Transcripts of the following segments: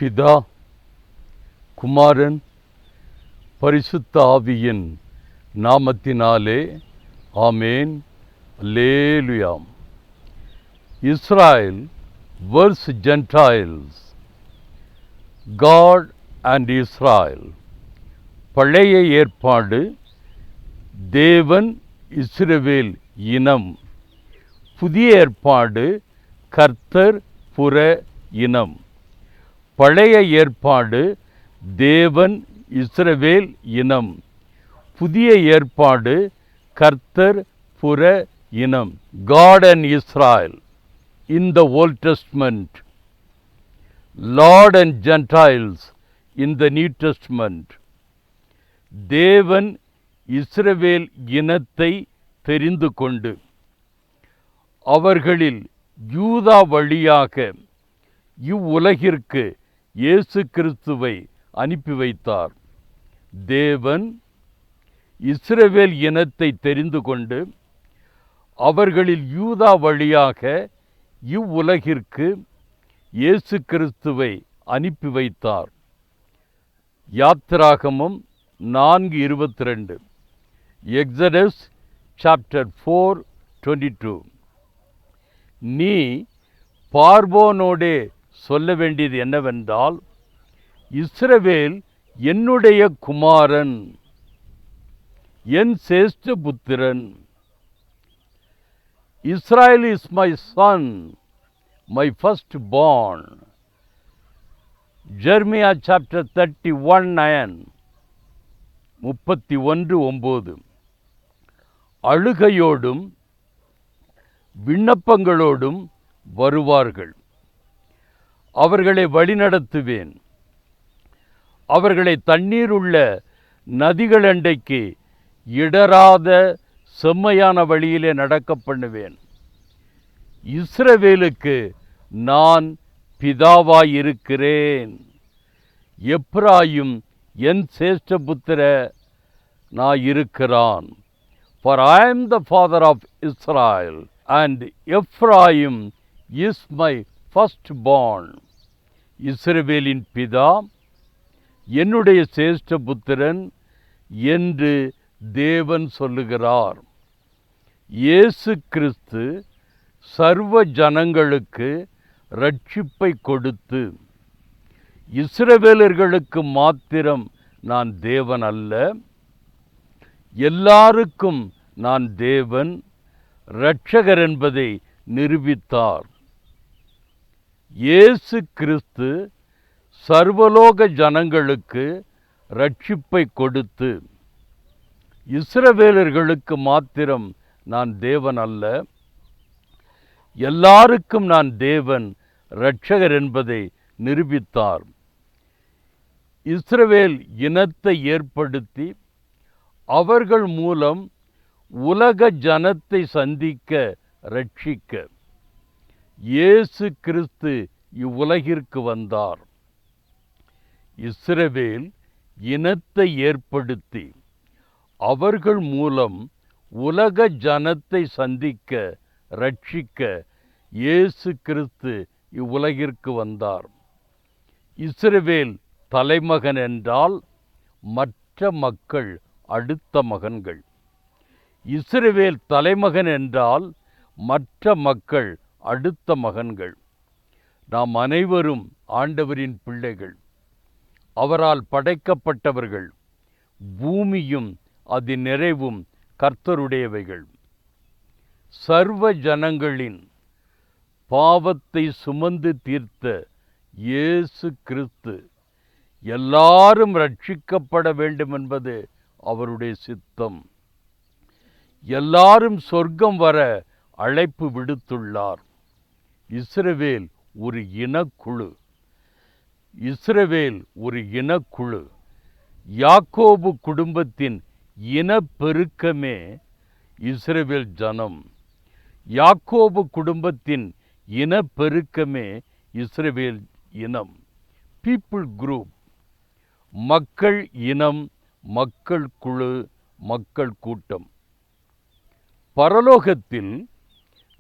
பிதா, குமாரன், பரிசுத்த ஆவியின் நாமத்தினாலே ஆமேன். அல்லேலுயா. Israel versus Gentiles. God and Israel. பழைய ஏற்பாடு தேவன் இஸ்ரவேல் இனம். புதிய ஏற்பாடு கர்த்தர் புற இனம். பழைய ஏற்பாடு தேவன் இஸ்ரவேல் இனம். புதிய ஏற்பாடு கர்த்தர் புற இனம். God and Israel in the Old Testament, Lord and Gentiles in the New Testament. தேவன் இஸ்ரவேல் இனத்தை தெரிந்து கொண்டு அவர்களில் யூதா வழியாக இவ்வுலகிற்கு இயேசு கிறிஸ்துவை அனுப்பி வைத்தார். தேவன் இஸ்ரவேல் இனத்தை தெரிந்து கொண்டு அவர்களில் யூதா வழியாக இவ்வுலகிற்கு இயேசு கிறிஸ்துவை அனுப்பி வைத்தார். யாத்திராகமம் 4:22. Exodus chapter 4:22. நீ பார்வோனோடே சொல்ல வேண்டியது என்னவென்றால், இஸ்ரவேல் என்னுடைய குமாரன், என் சேஷ்ட புத்திரன். Israel is my son, my first born. Jeremiah chapter 31:9. 31:9. அழுகையோடும் விண்ணப்பங்களோடும் வருவார்கள், அவர்களை வழிநடத்துவேன். அவர்களை தண்ணீருள்ள நதிகளண்டைக்கு இடராத செம்மையான வழியிலே நடக்க பண்ணுவேன். இஸ்ரவேலுக்கு நான் பிதாவாயிருக்கிறேன். எப்ராயிம் என் சேஷ்டபுத்திர நாயிருக்கிறான். For I am the father of Israel, and Ephraim is my firstborn. இஸ்ரவேலின் பிதா என்னுடைய சேஷ்டபுத்திரன் என்று தேவன் சொல்லுகிறார். இயேசு கிறிஸ்து சர்வ ஜனங்களுக்கு ரட்சிப்பை கொடுத்து, இஸ்ரவேலர்களுக்கு மாத்திரம் நான் தேவன் அல்ல, எல்லாருக்கும் நான் தேவன், இரட்சகர் என்பதை நிரூபித்தார். இயேசு கிறிஸ்து சர்வலோக ஜனங்களுக்கு ரட்சிப்பை கொடுத்து, இஸ்ரவேலர்களுக்கு மாத்திரம் நான் தேவன் அல்ல, எல்லாருக்கும் நான் தேவன், இரட்சகர் என்பதை நிரூபித்தார். இஸ்ரவேல் இனத்தை ஏற்படுத்தி அவர்கள் மூலம் உலக ஜனத்தை சந்திக்க, ரட்சிக்க இயேசு கிறிஸ்து இவ்வுலகிற்கு வந்தார். இஸ்ரவேல் இனத்தை ஏற்படுத்தி அவர்கள் மூலம் உலக ஜனத்தை சந்திக்க, ரட்சிக்க இயேசு கிறிஸ்து இவ்வுலகிற்கு வந்தார். இஸ்ரவேல் தலைமகன் என்றால் மற்ற மக்கள் அடுத்த மகன்கள். இஸ்ரவேல் தலைமகன் என்றால் மற்ற மக்கள் அடுத்த மகன்கள். நாம் அனைவரும் ஆண்டவரின் பிள்ளைகள், அவரால் படைக்கப்பட்டவர்கள். பூமியும் அதன் நிறைவும் கர்த்தருடையவைகள். சர்வ ஜனங்களின் பாவத்தை சுமந்து தீர்த்த இயேசு கிறிஸ்து எல்லாரும் ரட்சிக்கப்பட வேண்டும் என்பது அவருடைய சித்தம். எல்லாரும் சொர்க்கம் வர அழைப்பு விடுத்துள்ளார். இஸ்ரவேல் ஒரு இனக்குழு. இஸ்ரவேல் ஒரு இனக்குழு. யாக்கோபு குடும்பத்தின் இனப்பெருக்கமே இஸ்ரவேல் ஜனம். யாக்கோபு குடும்பத்தின் இனப்பெருக்கமே இஸ்ரவேல் இனம். People group. மக்கள் இனம், மக்கள் குழு, மக்கள் கூட்டம். பரலோகத்தில்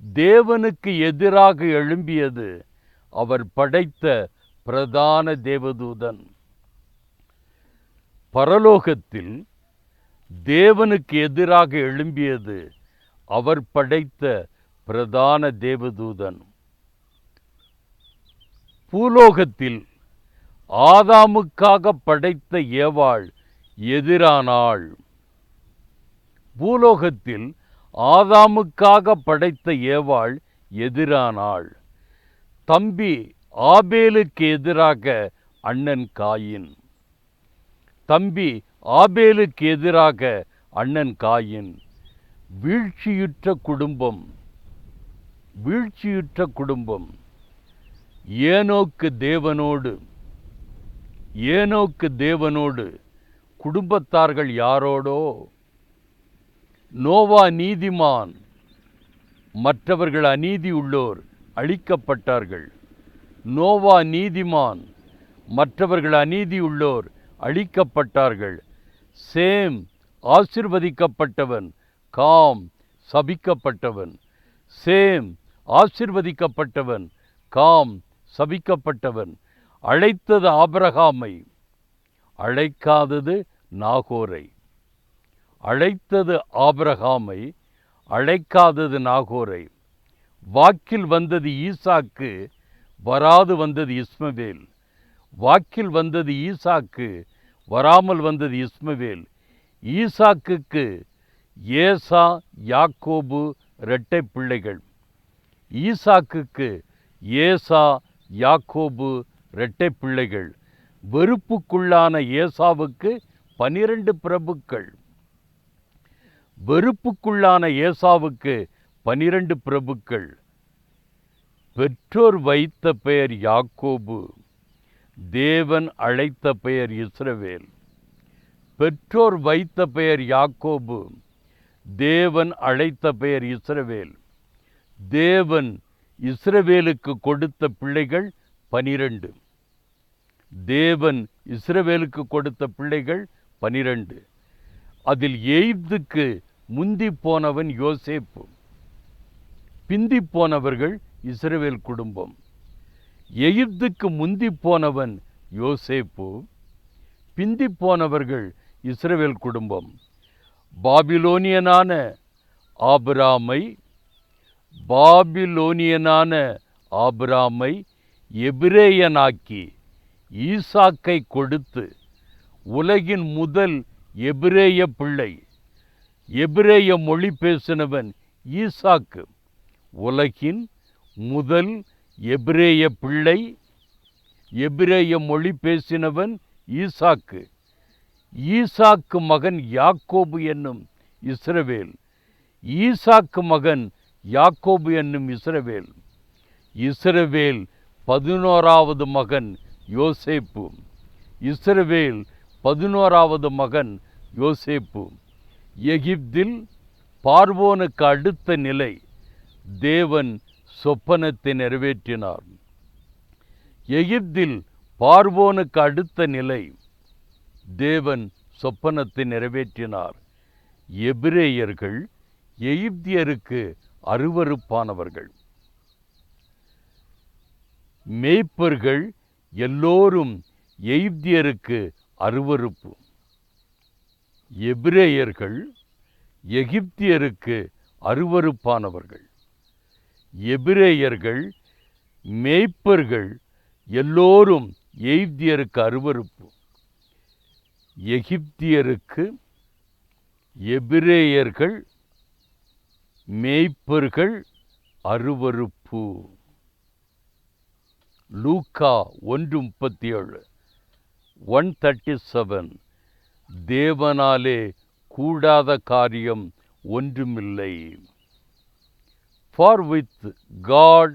தேவனுக்கு எதிராக எழும்பியது அவர் படைத்த பிரதான தேவதூதன். பரலோகத்தில் தேவனுக்கு எதிராக எழும்பியது அவர் படைத்த பிரதான தேவதூதன். பூலோகத்தில் ஆதாமுக்காக படைத்த ஏவாள் எதிரானாள். பூலோகத்தில் ஆதாமுக்காக படைத்த ஏவாள் எதிரானாள். தம்பி ஆபேலுக்கு எதிராக அண்ணன் காயின். தம்பி ஆபேலுக்கு எதிராக அண்ணன் காயின். வீழ்ச்சியுற்ற குடும்பம். வீழ்ச்சியுற்ற குடும்பம். ஏனோக்கு தேவனோடு குடும்பத்தார்கள் யாரோடோ. நோவா நீதிமான், மற்றவர்கள் அநீதி உள்ளோர் அழிக்கப்பட்டார்கள். நோவா நீதிமான், மற்றவர்கள் அநீதி உள்ளோர் அழிக்கப்பட்டார்கள். சேம் ஆசீர்வதிக்கப்பட்டவன், காம் சபிக்கப்பட்டவன். சேம் ஆசீர்வதிக்கப்பட்டவன், காம் சபிக்கப்பட்டவன். அழைத்தது ஆபிரகாமை, அழைக்காதது நாகோரை. அழைத்தது ஆபிரகாமை, அழைக்காதது நாகோரை. வாக்கில் வந்தது ஈசாக்கு, வராது வந்தது இஸ்மவேல். வாக்கில் வந்தது ஈசாக்கு, வராமல் வந்தது இஸ்மவேல். ஈசாக்குக்கு ஏசா யாக்கோபு இரட்டை பிள்ளைகள். ஈசாக்குக்கு ஏசா யாக்கோபு இரட்டை பிள்ளைகள். வெறுப்புக்குள்ளான ஏசாவுக்கு 12 பிரபுக்கள். வெறுப்புக்குள்ளான ஏசாவுக்கு 12 பிரபுக்கள். பெற்றோர் வைத்த பெயர் யாக்கோபு, தேவன் அழைத்த பெயர் இஸ்ரவேல். பெற்றோர் வைத்த பெயர் யாக்கோபு, தேவன் அழைத்த பெயர் இஸ்ரவேல். தேவன் இஸ்ரவேலுக்கு கொடுத்த பிள்ளைகள் 12. தேவன் இஸ்ரவேலுக்கு கொடுத்த பிள்ளைகள் 12. அதில் எகிப்துக்கு முந்தி போனவன் யோசேப்பு. பிந்தி போனவர்கள் இஸ்ரவேல் குடும்பம். எகிப்துக்கு முந்தி போனவன் யோசேப்பு, பிந்தி போனவர்கள் இஸ்ரவேல் குடும்பம். பாபிலோனியனான ஆபிராமை எபிரேயனாக்கி ஈசாக்கை கொடுத்து உலகின் முதல் எபிரேய பிள்ளை. எபிரேய மொழி பேசினவன் ஈசாக்கு. உலகின் முதல் எபிரேய பிள்ளை. எபிரேய மொழி பேசினவன் ஈசாக்கு. ஈசாக்கு மகன் யாக்கோபு என்னும் இஸ்ரவேல். ஈசாக்கு மகன் யாக்கோபு என்னும் இஸ்ரவேல். இஸ்ரவேல் 11வது மகன் யோசேப்பு. இஸ்ரவேல் 11வது மகன் யோசேப்பு. எகிப்தில் பார்வோனுக்கு அடுத்த நிலை. தேவன் சொப்பனத்தை நிறைவேற்றினார். எகிப்தில் பார்வோனுக்கு அடுத்த நிலை. தேவன் சொப்பனத்தை நிறைவேற்றினார். எபிரேயர்கள் எகிப்தியருக்கு அருவருப்பானவர்கள். மேய்ப்பர்கள் எல்லோரும் எகிப்தியருக்கு அருவருப்பு. எபிரேயர்கள் எகிப்தியருக்கு அருவருப்பானவர்கள். எபிரேயர்கள் மேய்ப்பர்கள் எல்லோரும் எகிப்தியருக்கு அருவருப்பு. எகிப்தியருக்கு எபிரேயர்கள் மேய்ப்பர்கள் அருவருப்பு. லூக்கா 1:37, 137. தேவனாலே கூடாத காரியம் ஒன்றுமில்லை. For with God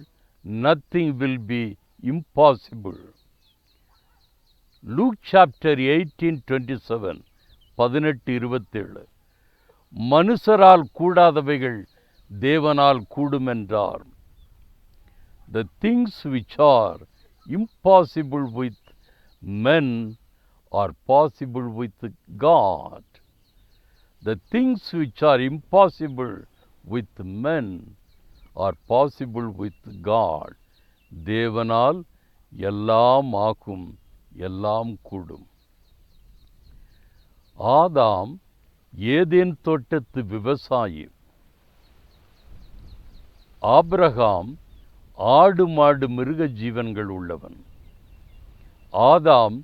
nothing will be impossible. Luke chapter 18:27, 18:27. மனுஷரால் கூடாதவைகள் தேவனால் கூடுமென்றார். The things which are impossible with men are possible with God. The things which are impossible with men are possible with God. தேவனால் எல்லாம் ஆகும், எல்லாம் கூடும். ஆதாம் Eden தோட்டத்து விவசாயி. Abraham ஆடு மாடு மிருக ஜீவன்கள் உள்ளவன். ஆதாம்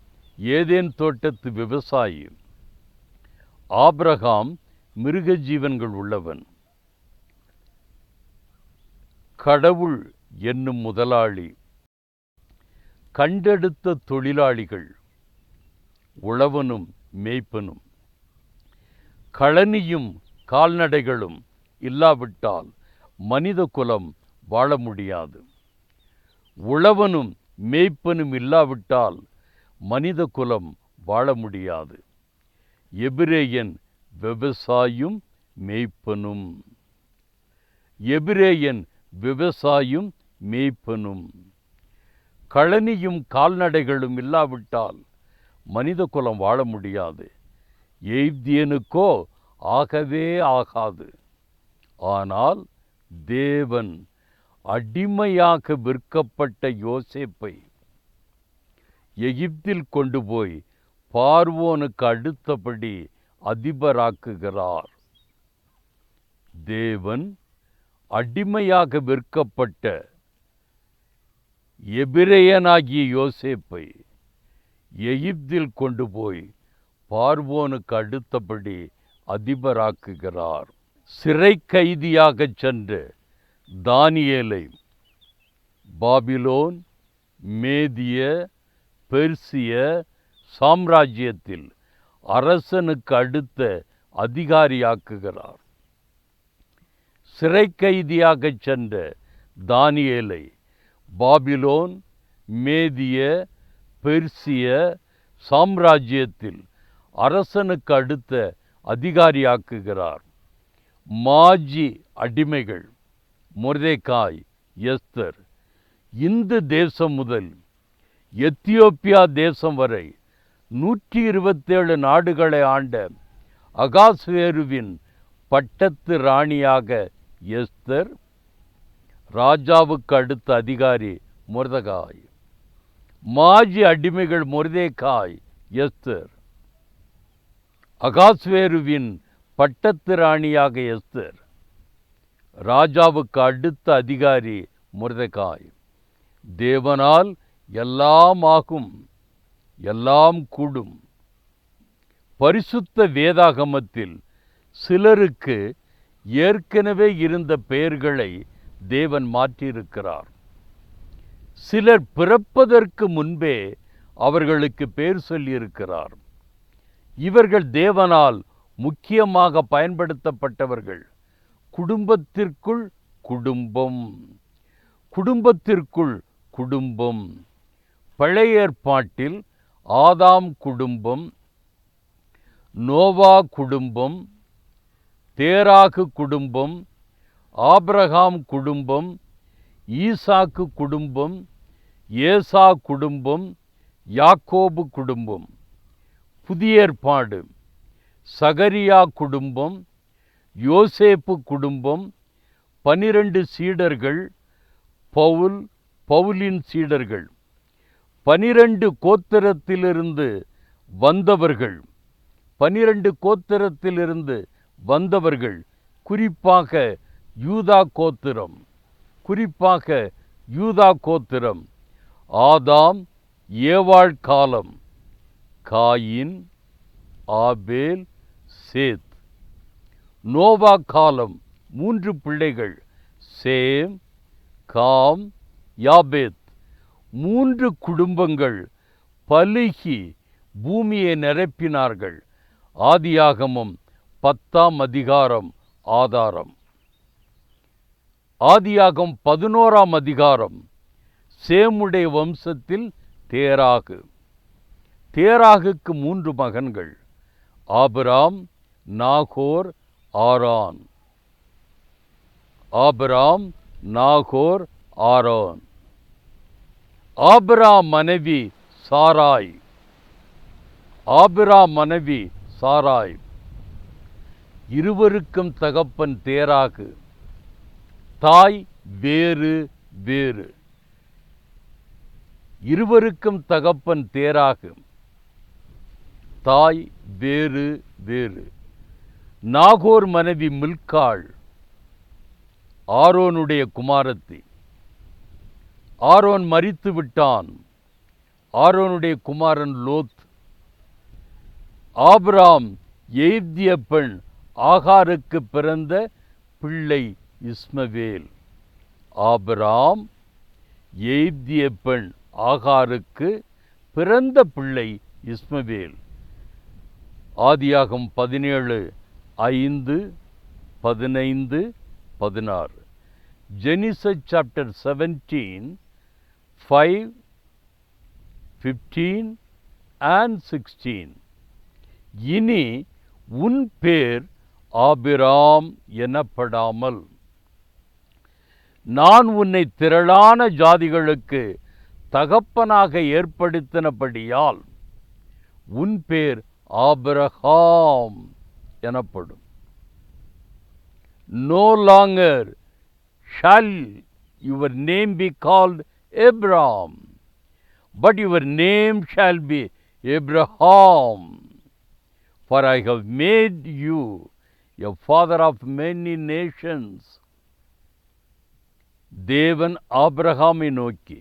ஏதேன் தோட்டத்து விவசாயி. ஆபிரகாம் மிருக ஜீவன்கள் உள்ளவன். கடவுள் என்னும் முதலாளி. கண்டெடுத்த தொழிலாளிகள் உழவனும் மேய்ப்பனும். கழனியும் கால்நடைகளும் இல்லாவிட்டால் மனித குலம் வாழ முடியாது. உழவனும் மேய்ப்பனும் இல்லாவிட்டால் மனித குலம் வாழ முடியாது. எபிரேயன் விவசாயும் மேய்ப்பனும். எபிரேயன் விவசாயும் மேய்ப்பனும். கழனியும் கால்நடைகளும் இல்லாவிட்டால் மனித குலம் வாழ முடியாது. எய்தியனுக்கோ ஆகவே ஆகாது. ஆனால் தேவன் அடிமையாக விற்கப்பட்ட யோசேப்பை எகிப்தில் கொண்டு போய் பார்வோனுக்கு அடுத்தபடி அதிபராக்குகிறார். தேவன் அடிமையாக விற்கப்பட்ட எபிரேயனாகிய யோசேப்பை எகிப்தில் கொண்டு போய் பார்வோனுக்கு அடுத்தபடி அதிபராக்குகிறார். சிறை கைதியாக சென்ற தானியேலை பாபிலோன், மேதிய, பெர்சிய சாம்ராஜ்யத்தில் அரசனுக்கு அடுத்த அதிகாரியாக்குகிறார். சிறை கைதியாக சென்ற தானியேலை பாபிலோன், மேதிய, பெர்சிய சாம்ராஜ்யத்தில் அரசனுக்கு அடுத்த அதிகாரியாக்குகிறார். மாஜி அடிமைகள் மொர்தெகாய், எஸ்தர். இந்து தேசம் முதல் எத்தியோப்பியா தேசம் வரை 127 நாடுகளை ஆண்ட அகாஸ்வேருவின் பட்டத்து ராணியாக எஸ்தர். ராஜாவுக்கு அடுத்த அதிகாரி மொர்தெகாய். மாஜி அடிமைகள் மொர்தெகாய், எஸ்தர். அகாஸ்வேருவின் பட்டத்து ராணியாக எஸ்தர். ராஜாவுக்கு அடுத்த அதிகாரி மொர்தெகாய். தேவனால் எல்லாம் ஆகும், எல்லாம் கூடும். பரிசுத்த வேதாகமத்தில் சிலருக்கு ஏற்கனவே இருந்த பெயர்களை தேவன் மாற்றியிருக்கிறார். சிலர் பிறப்பதற்கு முன்பே அவர்களுக்கு பெயர் சொல்லியிருக்கிறார். இவர்கள் தேவனால் முக்கியமாக பயன்படுத்தப்பட்டவர்கள். குடும்பத்திற்குள் குடும்பம், குடும்பத்திற்குள் குடும்பம். பழைய ஏற்பாட்டில் ஆதாம் குடும்பம், நோவா குடும்பம், தேராகு குடும்பம், ஆபிரகாம் குடும்பம், ஈசாக்கு குடும்பம், ஏசா குடும்பம், யாக்கோபு குடும்பம். புதிய ஏற்பாடு சகரியா குடும்பம், யோசேப்பு குடும்பம், 12 சீடர்கள், பவுல், பவுலின் சீடர்கள், 12 கோத்திரத்திலிருந்து வந்தவர்கள். 12 கோத்திரத்திலிருந்து வந்தவர்கள், குறிப்பாக யூதா கோத்திரம், குறிப்பாக யூதா கோத்திரம். ஆதாம் ஏவாள் காலம் காயின், ஆபேல், சேத். நோவா காலம் 3 பிள்ளைகள் சேம், காம், யாபேத். 3 குடும்பங்கள் பலுகி பூமியை நிரப்பினார்கள். ஆதியாகமம் 10ஆம் அதிகாரம் ஆதாரம். ஆதியாகமம் 11ஆம் அதிகாரம். சேமுடைய வம்சத்தில் தேராகு. தேராகுக்கு 3 மகன்கள், ஆபிராம், நாகோர், ஆரான். ஆபிராம், நாகோர், ஆரான். ஆபிராம் மனைவி சாராய். ஆபிராம் மனைவி சாராய். இருவருக்கும் தகப்பன் தேராகு. தாய் வேறு வேறு. இருவருக்கும் தகப்பன் தேராகு, தாய் வேறு வேறு. நாகோர் மனைவி மில்காள் ஆரோனுடைய குமாரத்தி. ஆரோன் மரித்து விட்டான். ஆரோனுடைய குமாரன் லோத். ஆபிராம் எய்திய பெண் ஆகாருக்கு பிறந்த பிள்ளை இஸ்மவேல். ஆபிராம் எய்திய பெண் ஆகாருக்கு பிறந்த பிள்ளை இஸ்மவேல். ஆதியாகம் 17:5-15-16. Genesis chapter 17, 5, 15 and 16. இனி உன் பேர் ஆபிராம் எனப்படாமல் நான் உன்னை திரளான ஜாதிகளுக்கு தகப்பனாக ஏற்படுத்தினபடியால் உன் பேர் ஆபிரகாம் எனப்படும். No longer shall your name be called Abram, but your name shall be Abraham, for I have made you a father of many nations. தேவன் ஆபிரகாமை நோக்கி,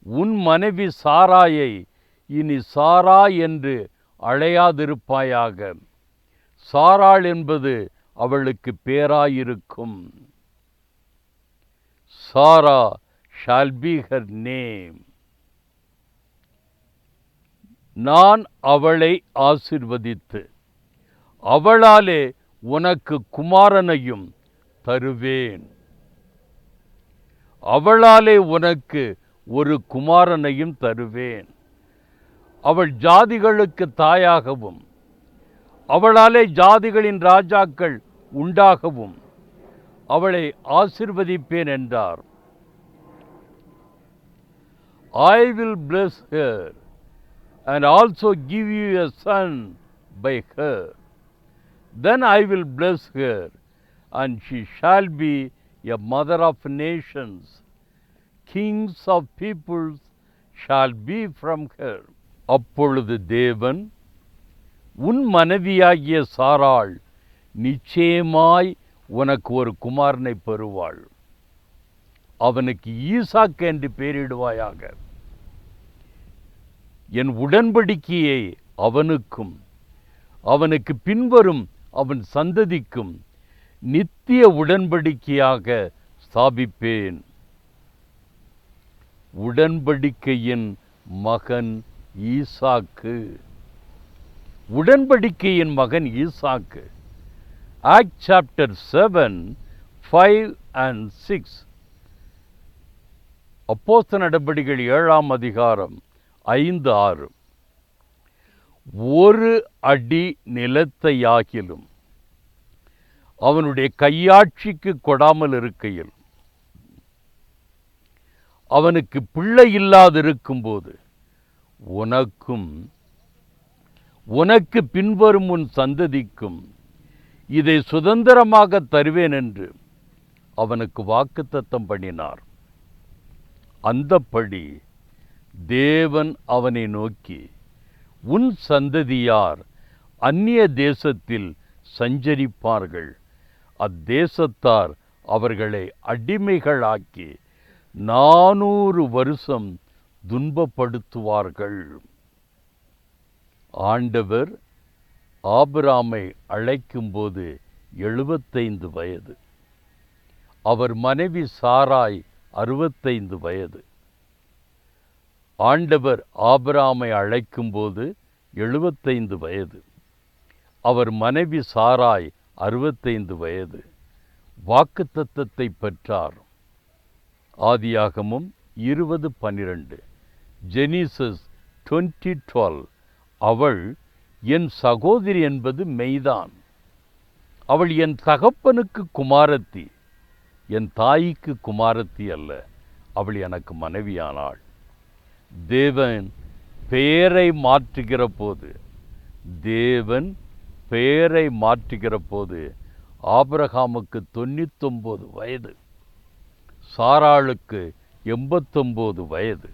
உன் மனைவி சாராயை இனி சாரா என்று அழையாதிருப்பாயாக. சாராள் என்பது அவளுக்கு பேராயிருக்கும். சாரா shall be her name. நான் அவளை ஆசீர்வதித்து அவளாலே உனக்கு குமாரனையும் தருவேன். அவளாலே உனக்கு ஒரு குமாரனையும் தருவேன். அவள் ஜாதிகளுக்கு தாயாகவும் அவளாலே ஜாதிகளின் ராஜாக்கள் உண்டாகவும் அவளை ஆசீர்வதிப்பேன் என்றார். I will bless her and also give you a son by her. Then I will bless her, and she shall be a mother of nations. Kings of peoples shall be from her. அப்பொழுது தேவன், உன் மனைவியாகிய சாராள் நிச்சயமாய் உனக்கு ஒரு குமாரனை பெறுவாள். அவனுக்கு ஈசாக்கு என்று பெயரிடுவாயாக. என் உடன்படிக்கையை அவனுக்கும் அவனுக்கு பின்வரும் அவன் சந்ததிக்கும் நித்திய உடன்படிக்கையாக ஸ்தாபிப்பேன். உடன்படிக்கையின் மகன் ஈசாக்கு. உடன்படிக்கையின் மகன் ஈசாக்கு. Acts chapter 7, 5 and 6. அப்போஸ்தலர் நடபடிகள் 7ஆம் அதிகாரம் 5, 6. ஒரு அடி நிலத்தையாகிலும் அவனுடைய கையாட்சிக்கு கொடாமல் இருக்கையில், அவனுக்கு பிள்ளை இல்லாதிருக்கும்போது உனக்கும் உனக்கு பின்வரும் உன் சந்ததிக்கும் இதை சுதந்திரமாக தருவேன் என்று அவனுக்கு வாக்குத்தத்தம் பண்ணினார். அந்தப்படி தேவன் அவனை நோக்கி, உன் சந்ததியார் அந்நிய தேசத்தில் சஞ்சரிப்பார்கள். அத்தேசத்தார் அவர்களை அடிமைகளாக்கி 400 வருஷம் துன்பப்படுத்துவார்கள். ஆண்டவர் ஆபிராமை அழைக்கும்போது 75 வயது. அவர் மனைவி சாராய் 65 வயது. ஆண்டவர் ஆபிராமை அழைக்கும்போது 75 வயது. அவர் மனைவி சாராய் 65 வயது. வாக்குத்தத்தத்தை பெற்றார். ஆதியாகமம் 20:12. ஜெனிசஸ் 20:12. அவள் என் சகோதரி என்பது மெய்தான். அவள் என் தகப்பனுக்கு குமாரத்தி, என் தாய்க்கு குமாரத்தி அல்ல. அவள் எனக்கு மனைவியானாள். தேவன் பெயரை மாற்றுகிற போது ஆபிரகாமுக்கு 99 வயது, சாராளுக்கு 89 வயது.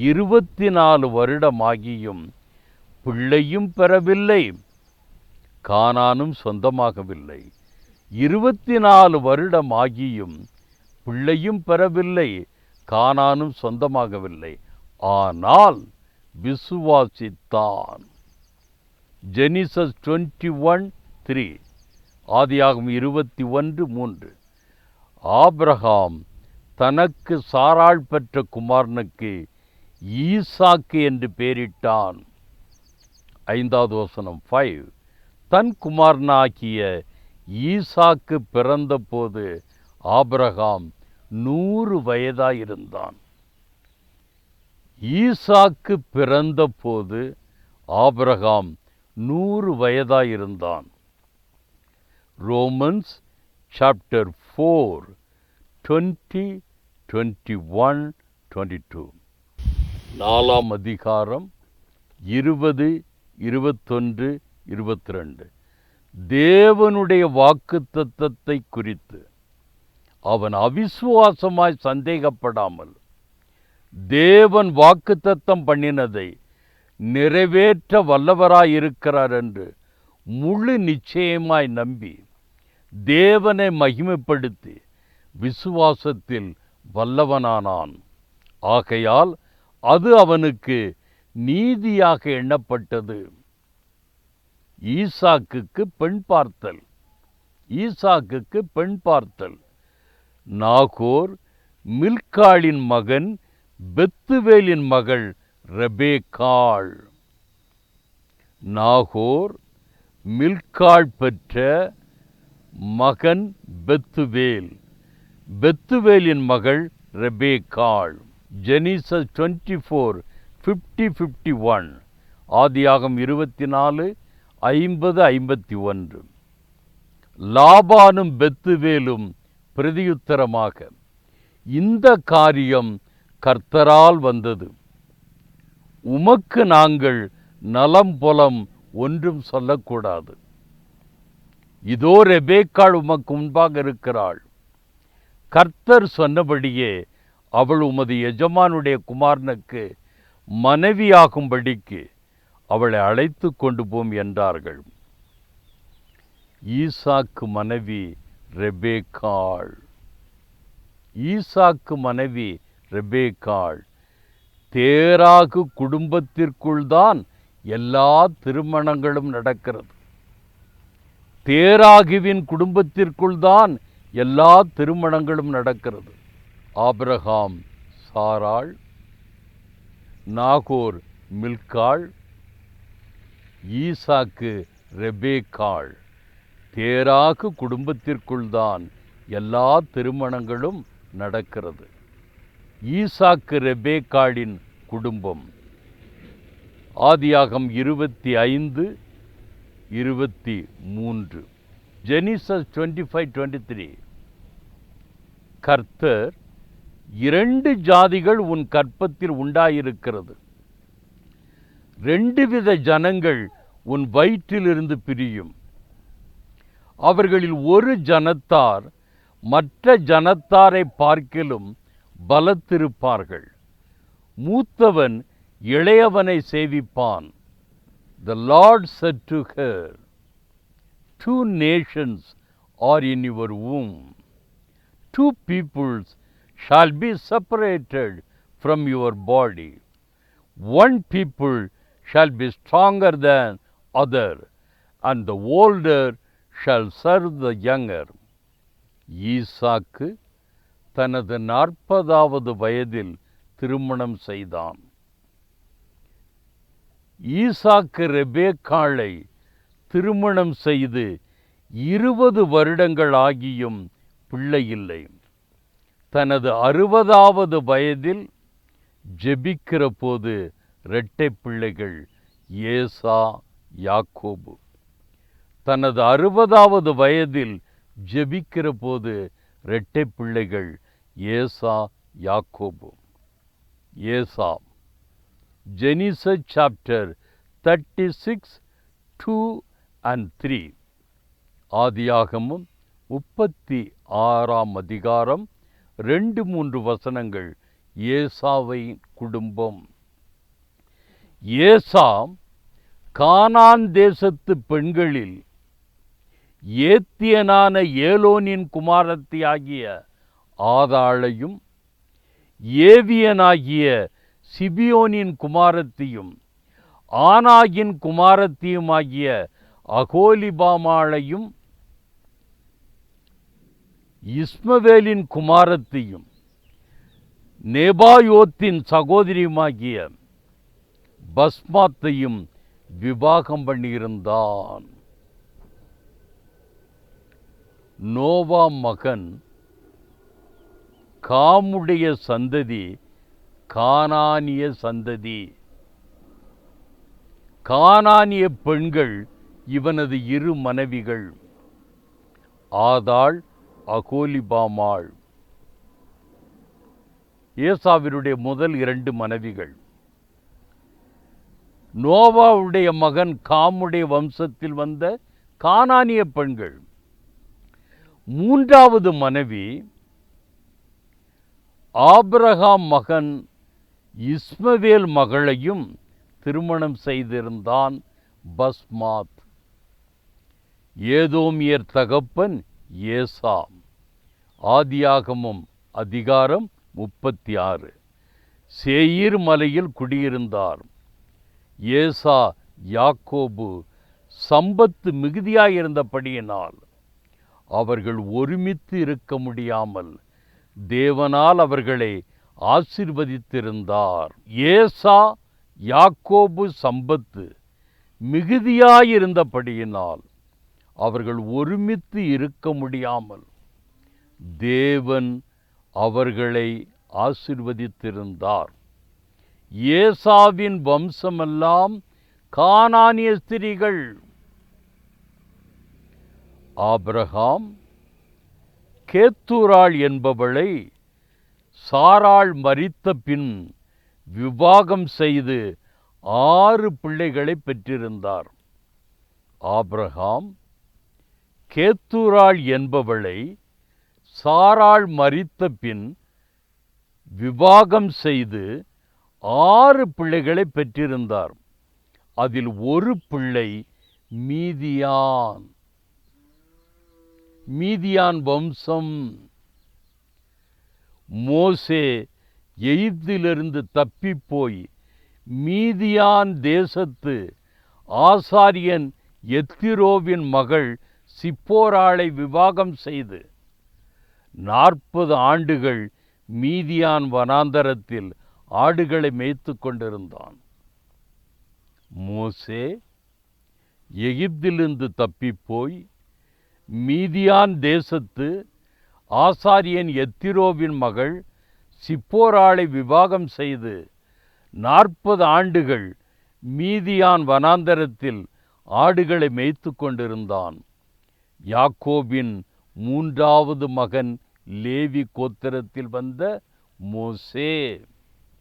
24 வருடமாகியும் பிள்ளையும் பெறவில்லை, கானானும் சொந்தமாகவில்லை. 24 வருடமாகியும் பிள்ளையும் பெறவில்லை, கானானும் சொந்தமாகவில்லை. ஆனால் விசுவாசித்தான். ஜெனிசஸ் 21:3, ஆதியாகமம் 21:3. ஆபிரகாம் தனக்கு சாராள் பெற்ற குமாரனுக்கு ஈசாக்கு என்று பெயரிட்டான். 5வது வசனம் 5. தன் குமாரனாகிய ஈசாக்கு பிறந்தபோது ஆபிரகாம் 100 வயதாயிருந்தான். ஈசாக்கு பிறந்தபோது ஆபிரகாம் 100 வயதாயிருந்தான். Romans chapter 4 20, 21, 22. 4ஆம் அதிகாரம் 20, 21, 22. தேவனுடைய வாக்குத்தத்தத்தை குறித்து அவன் அவிசுவாசமாய் சந்தேகப்படாமல் தேவன் வாக்குத்தத்தம் பண்ணினதை நிறைவேற்ற வல்லவராயிருக்கிறார் என்று முழு நிச்சயமாய் நம்பி தேவனை மகிமைப்படுத்தி விசுவாசத்தில் வல்லவனானான். ஆகையால் அது அவனுக்கு நீதியாக எண்ணப்பட்டது. ஈசாக்குக்கு பெண் பார்த்தல். ஈசாக்குக்கு பெண் பார்த்தல். நாகோர் மில்காளின் மகன், பெத்துவேலின் மகள் ரெபேக்காள். நாகோர் மில்காள் பெற்ற மகன் பெத்துவேல், பெத்துவேலின் மகள் ரெபேக்காள். ஜெனிசஸ் 24, 50, 51, ஆதியாகமம் 24, 50, 51. லாபானும் பெத்துவேலும் பிரதியுத்தரமாக, இந்த காரியம் கர்த்தரால் வந்தது, உமக்கு நாங்கள் நலம் புலம் ஒன்றும் சொல்லக்கூடாது. இதோ ரெபேக்காள் உமக்கு முன்பாக இருக்கிறாள். கர்த்தர் சொன்னபடியே அவள் உமது எஜமானுடைய குமாரனுக்கு மனைவியாகும்படிக்கு அவளை அழைத்து கொண்டு போம் என்றார்கள். ஈசாக்கு மனைவி ரெபேக்காள். ஈசாக்கு மனைவி ரெபேக்காள். தேராகு குடும்பத்திற்குள் தான் எல்லா திருமணங்களும் நடக்கிறது. தேராகுவின் குடும்பத்திற்குள் தான் எல்லா திருமணங்களும் நடக்கிறது. ஆபிரகாம் சாராள், நாகோர் மில்காள், ஈசாக்கு ரெபேக்காள். தேராகு குடும்பத்திற்குள் தான் எல்லா திருமணங்களும் நடக்கிறது. ஈசாக்கு ரெபேக்காளின் குடும்பம். ஆதியாகமம் 25, 23. ஜெனிசஸ் 25, 23. கர்த்தர், 2 ஜாதிகள் உன் கற்பத்தில் உண்டாயிருக்கிறது, 2 வித ஜனங்கள் உன் வயிற்றிலிருந்து பிரியும். அவர்களில் ஒரு ஜனத்தார் மற்ற ஜனத்தாரை பார்க்கிலும் பலத்திருப்பார்கள். மூத்தவன் இளையவனை சேவிப்பான். The Lord said to her, 2 nations are in your womb, 2 peoples shall be separated from your body. One people shall be stronger than other, and the older shall serve the younger. ஈசாக்கு தனது 40வது வயதில் திருமணம் செய்தான். ஈசாக்கு ரெபேக்காளை திருமணம் செய்து 20 வருடங்கள் ஆகியும் பிள்ளை இல்லை. தனது 60வது வயதில் ஜெபிக்கிற போது 2 பிள்ளைகள், ஏசா, யாக்கோபு. தனது 60வது வயதில் ஜெபிக்கிற போது 2 பிள்ளைகள், Esau, Jacob. Esau. Genesis chapter 36, 2 and 3. ஆதியாகமம் 36ஆம் அதிகாரம் 2, 3 வசனங்கள் ஏசாவை குடும்பம். ஏசாம் கானான் தேசத்து பெண்களில் ஏத்தியனான ஏலோனின் குமாரத்தியாகிய ஆதாளையும் ஏவியனாகிய சிபியோனின் குமாரத்தியும் ஆனாகின் குமாரத்தியுமாகிய அகோலிபாமாளையும் இஸ்மவேலின் குமாரத்தியும் நேபாயோத்தின் சகோதரியுமாகிய பஸ்மாத்தையும் விவாகம் பண்ணியிருந்தான். நோவா மகன் காமுடைய சந்ததி கானானிய சந்ததி. கானானிய பெண்கள் இவனது இரு மனைவிகள், ஆதாள், அகோலிபாமாள். ஏசாவினுடைய முதல் 2 மனைவிகள். நோவாவுடைய மகன் காமுடைய வம்சத்தில் வந்த கானானிய பெண்கள். 3வது மனைவி ஆபிரகாம் மகன் இஸ்மவேல் மகளையும் திருமணம் செய்திருந்தான், பஸ்மாத். ஏதோமியர் தகப்பன் ஏசாம். ஆதியாகமம் அதிகாரம் 36. சேயீர் மலையில் குடியிருந்தார். ஏசா யாக்கோபு சம்பத்து மிகுதியாயிருந்தபடியினால் அவர்கள் ஒருமித்து இருக்க முடியாமல் தேவனால் அவர்களை ஆசீர்வதித்திருந்தார். ஏசா யாக்கோபு சம்பத்து மிகுதியாயிருந்தபடியினால் அவர்கள் ஒருமித்து இருக்க முடியாமல் தேவன் அவர்களை ஆசீர்வதித்திருந்தார். ஏசாவின் வம்சமெல்லாம் கானானிய ஸ்திரீகள். ஆபிரகாம் கேத்தூராள் என்பவளை சாராள் மரித்த பின் விவாகம் செய்து 6 பிள்ளைகளை பெற்றிருந்தார். ஆபிரகாம் கேத்தூராள் என்பவளை சாராள் மரித்த பின் விவாகம் செய்து 6 பிள்ளைகளை பெற்றிருந்தார். அதில் ஒரு பிள்ளை மீதியான். மீதியான் வம்சம். மோசே எகிப்திலிருந்து தப்பிப்போய் மீதியான் தேசத்து ஆசாரியன் எத்திரோவின் மகள் சிப்போராளை விவாகம் செய்து 40 ஆண்டுகள் மீதியான் வனாந்தரத்தில் ஆடுகளை மேய்த்து கொண்டிருந்தான். மோசே எகிப்திலிருந்து தப்பிப்போய் மீதியான் தேசத்து ஆசாரியன் எத்திரோவின் மகள் சிப்போராளை விவாகம் செய்து 40 ஆண்டுகள் மீதியான் வனாந்தரத்தில் ஆடுகளை மேய்த்து கொண்டிருந்தான். யாக்கோபின் 3வது மகன் லேவி கோத்திரத்தில் வந்த மோசே.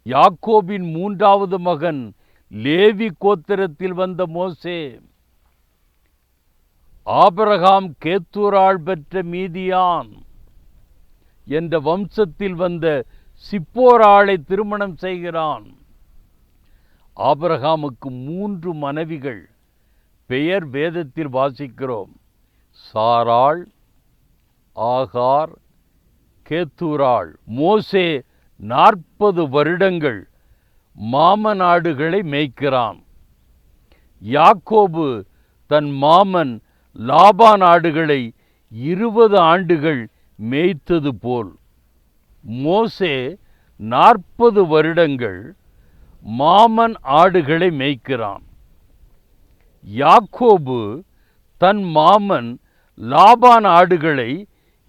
யாக்கோபின் 3வது மகன் லேவி கோத்திரத்தில் வந்த மோசே. ஆபிரகாம் கேத்தூராள் பெற்ற மீதியான் என்ற வம்சத்தில் வந்த சிப்போராளை திருமணம் செய்கிறான். ஆபிரகாமுக்கு 3 மனைவிகள். பெயர் வேதத்தில் வாசிக்கிறோம். சாராள், ஆகார், கேத்தூராள். மோசே 40 வருடங்கள் மாமனாடுகளை மேய்க்கிறான். யாக்கோபு தன் மாமன் லாபான் ஆடுகளை 20 ஆண்டுகள் மேய்த்தது போல் மோசே 40 வருடங்கள் மாமன் ஆடுகளை மேய்க்கிறான். யாக்கோபு தன் மாமன் லாபான் ஆடுகளை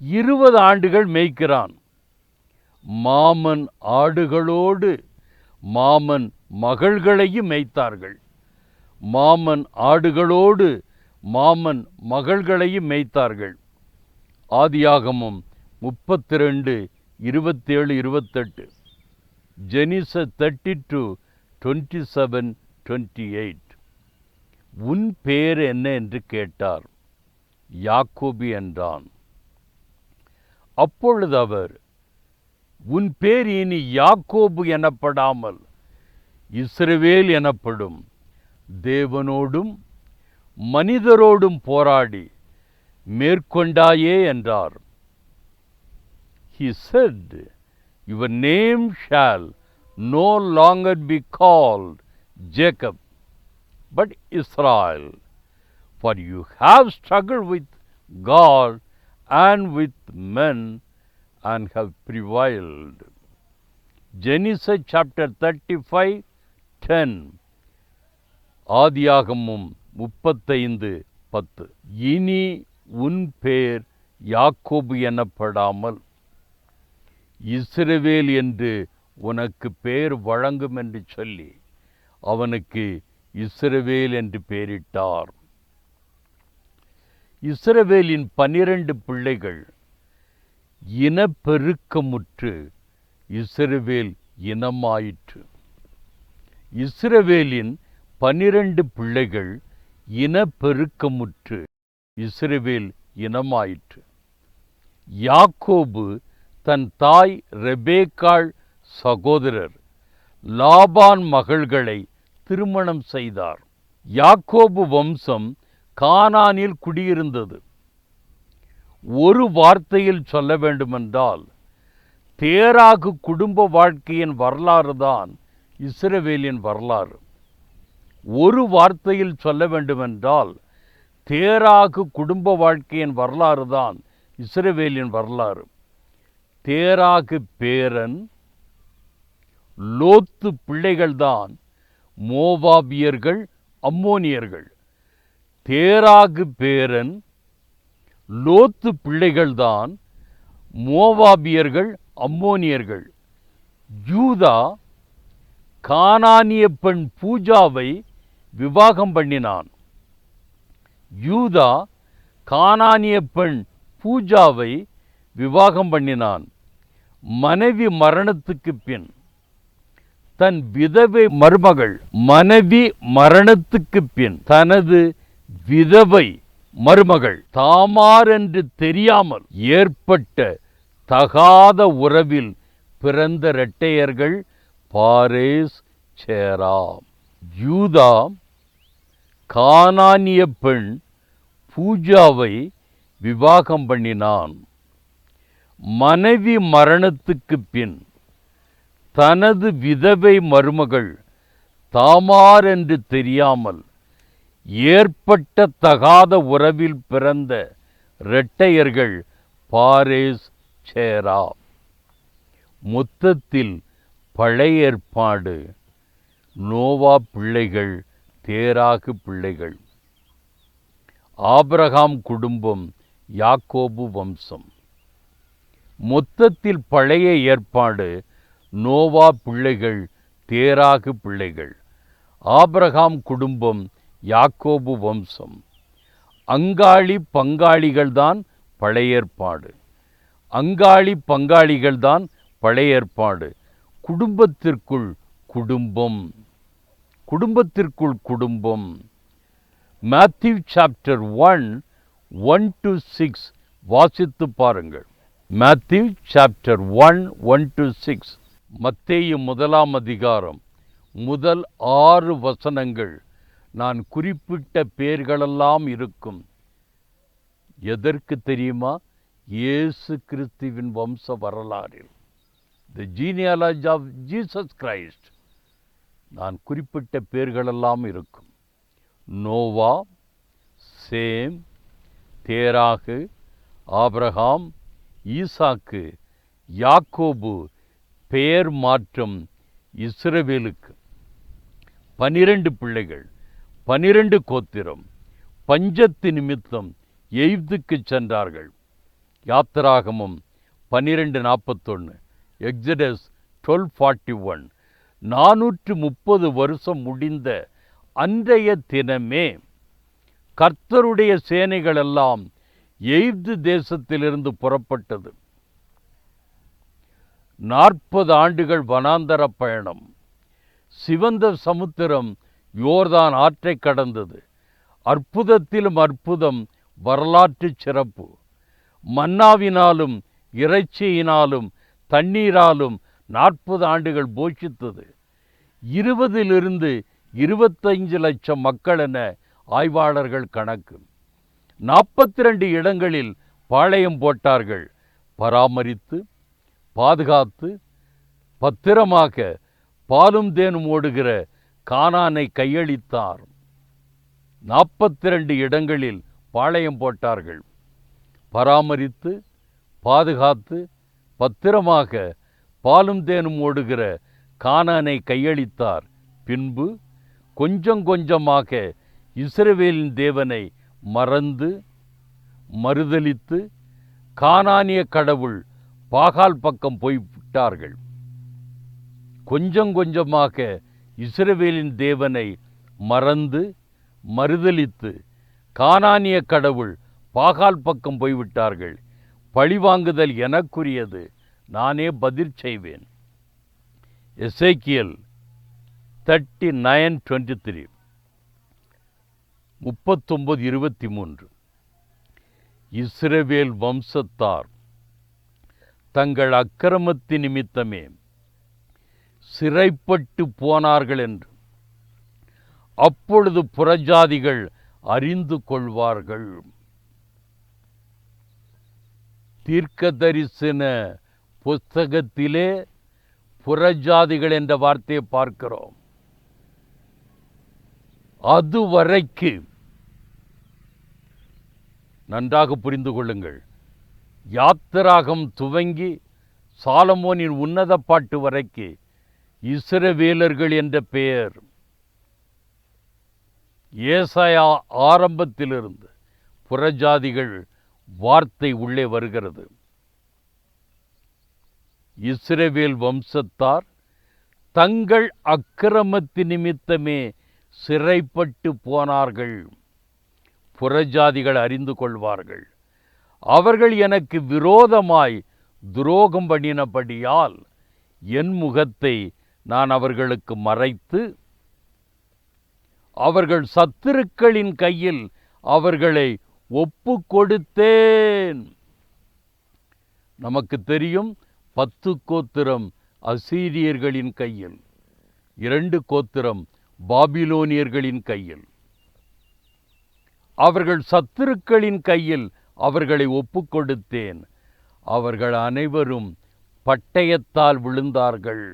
20 ஆண்டுகள் மேய்க்கிறான். மாமன் ஆடுகளோடு மாமன் மகள்களையும் மேய்த்தார்கள். மாமன் ஆடுகளோடு மாமன் மகள்களையும் மேய்த்தார்கள். ஆதியாகமம் 32, 27, 28. ஜெனிசஸ் 32, 27, 28. உன் பேர் என்ன என்று கேட்டார். யாக்கோபு என்றான். அப்பொழுது அவர், உன் பேர் இனி யாக்கோபு எனப்படாமல் இஸ்ரவேல் எனப்படும். தேவனோடும் மனிதரோடும் போராடி மேற்கொண்டாயே என்றார். He said, your name shall no longer be called Jacob, but Israel, for you have struggled with God and with men and have prevailed. Genesis chapter 35:10. ஆதியாகமம் 35:10. இனி உன் பேர் யாக்கோபு எனப்படாமல் இஸ்ரவேல் என்று உனக்கு பேர் வழங்கும் என்று சொல்லி அவனுக்கு இஸ்ரவேல் என்று பெயரிட்டார். இஸ்ரவேலின் 12 பிள்ளைகள் இனப்பெருக்கமுற்று இஸ்ரவேல் இனமாயிற்று. இஸ்ரவேலின் 12 பிள்ளைகள் இனப்பெருக்கமுற்று இஸ்ரவேல் இனமாயிற்று. யாக்கோபு தன் தாய் ரெபேக்காள் சகோதரர் லாபான் மகள்களை திருமணம் செய்தார். யாக்கோபு வம்சம் கானானில் குடியிருந்தது. ஒரு வார்த்தையில் சொல்ல வேண்டுமென்றால் தேராகு குடும்ப வாழ்க்கையின் வரலாறு தான் இஸ்ரவேலின் வரலாறு. ஒரு வார்த்தையில் சொல்ல வேண்டுமென்றால் தேராகு குடும்ப வாழ்க்கையின் வரலாறு தான் இஸ்ரவேலின் வரலாறு. தேராகு பேரன் லோத்து பிள்ளைகள்தான் மோவாபியர்கள், அம்மோனியர்கள். தேராகு பேரன் லோத்து பிள்ளைகள்தான் மோவாபியர்கள், அம்மோனியர்கள். யூதா கானானிய பெண் பூஜாவை விவாகம் பண்ணினான். யூதா கானானிய பெண் பூஜாவை விவாகம் பண்ணினான். மனைவி மரணத்துக்கு பின் தன் விதவை மருமகள் மனைவி மரணத்துக்கு பின் தனது விதவை மருமகள் தாமார் என்று தெரியாமல் ஏற்பட்ட தகாத உறவில் பிறந்த இரட்டையர்கள் பாரேஸ், சேரா. யூதா கானானிய பெண் பூஜாவை விவாகம் பண்ணினான். மனைவி மரணத்துக்கு பின் தனது விதவை மருமகள் தாமார் என்று தெரியாமல் ஏற்பட்ட தகாத உறவில் பிறந்த இரட்டையர்கள் பாரேஸ், சேரா. மொத்தத்தில் பழைய ஏற்பாடு நோவா பிள்ளைகள், தேராகு பிள்ளைகள். ஆபிரகாம் குடும்பம், யாக்கோபு வம்சம். மொத்தத்தில் பழைய ஏற்பாடு நோவா பிள்ளைகள், தேராகு பிள்ளைகள். ஆபிரகாம் குடும்பம், யாக்கோபு வம்சம். அங்காளி பங்காளிகள்தான் பழைய ஏற்பாடு. அங்காளி பங்காளிகள்தான் பழைய ஏற்பாடு. குடும்பத்திற்குள் குடும்பம், குடும்பத்திற்குள் குடும்பம். மேத்யூ சாப்டர் 1:1-6 வாசித்து பாருங்கள். Matthew chapter 1:1-6. மத்தேயு 1ஆம் அதிகாரம் முதல் 6 வசனங்கள் நான் குறிப்பிட்ட பெயர்களெல்லாம் இருக்கும். எதற்கு தெரியுமா? இயேசு கிறிஸ்துவின் வம்ச வரலாறில், தி ஜீனியாலஜி ஆஃப் ஜீசஸ் கிரைஸ்ட், நான் குறிப்பிட்ட பெயர்களெல்லாம் இருக்கும். நோவா, சேம், தேராகு, ஆபிரகாம், ஈசாக்கு, யாக்கோபு. பெயர் மாற்றம் இஸ்ரவேலுக்கு. 12 பிள்ளைகள், 12 கோத்திரம். பஞ்சத்து நிமித்தம் எகிப்துக்கு சென்றார்கள். யாத்திராகமம் 12:41, எக்ஸடஸ் 12:41. 430 வருஷம் முடிந்த அன்றைய தினமே கர்த்தருடைய சேனைகள் எல்லாம் எகிப்து தேசத்திலிருந்து புறப்பட்டது. 40 ஆண்டுகள் வனாந்தர பயணம். சிவந்த சமுத்திரம் யோர்தான் ஆற்றை கடந்தது. அற்புதத்திலும் அற்புதம், வரலாற்று சிறப்பு. மன்னாவினாலும் இறைச்சியினாலும் தண்ணீராலும் 40 ஆண்டுகள் போஷித்தது. 20 25 லட்சம் மக்கள் என ஆய்வாளர்கள் கணக்கு. 42 இடங்களில் பாளையம் போட்டார்கள். பராமரித்து பாதுகாத்து பத்திரமாக பாலும் தேனும் ஓடுகிற கானானை கையளித்தார். 42 இடங்களில் பாளையம் போட்டார்கள். பராமரித்து பாதுகாத்து பத்திரமாக பாலும் தேனும் ஓடுகிற கானானை கையளித்தார். பின்பு கொஞ்சம் கொஞ்சமாக இஸ்ரவேலின் தேவனை மறந்து மறுதலித்து கானானிய கடவுள் பாகால் பக்கம் போய்விட்டார்கள். கொஞ்சம் கொஞ்சமாக இஸ்ரவேலின் தேவனை மறந்து மறுதலித்து கானானிய கடவுள் பாகால் பக்கம் போய்விட்டார்கள். பழிவாங்குதல் எனக்குரியது, நானே பதில் செய்வேன். எசேக்கியேல் 39:23 39:23 இஸ்ரவேல் வம்சத்தார் தங்கள் அக்கிரமத்தின் நிமித்தமே சிறைப்பட்டு போனார்கள் என்று அப்பொழுது புறஜாதிகள் அறிந்து கொள்வார்கள். தீர்க்கதரிசன புஸ்தகத்திலே புறஜாதிகள் என்ற வார்த்தையை பார்க்கிறோம். அதுவரைக்கு நன்றாக புரிந்து கொள்ளுங்கள். யாத்திராகம் துவங்கி சாலமோனின் உன்னத பாட்டு வரைக்கு இஸ்ரவேலர்கள் என்ற பெயர் ஏசாயா ஆரம்பத்திலிருந்து புறஜாதிகள் வார்த்தை உள்ளே வருகிறது. இஸ்ரவேல் வம்சத்தார் தங்கள் அக்கிரமத்தின் நிமித்தமே சிறைப்பட்டு போனார்கள். புறஜாதிகள் அறிந்து கொள்வார்கள். அவர்கள் எனக்கு விரோதமாய் துரோகம் பண்ணினபடியால் என் முகத்தை நான் அவர்களுக்கு மறைத்து அவர்கள் சத்துருக்களின் கையில் அவர்களை ஒப்பு கொடுத்தேன். நமக்கு தெரியும், 10 கோத்திரம் அசீரியர்களின் கையில், 2 கோத்திரம் பாபிலோனியர்களின் கையில். அவர்கள் சத்துருக்களின் கையில் அவர்களை ஒப்பு கொடுத்தேன். அவர்கள் அனைவரும் பட்டயத்தால் விழுந்தார்கள்.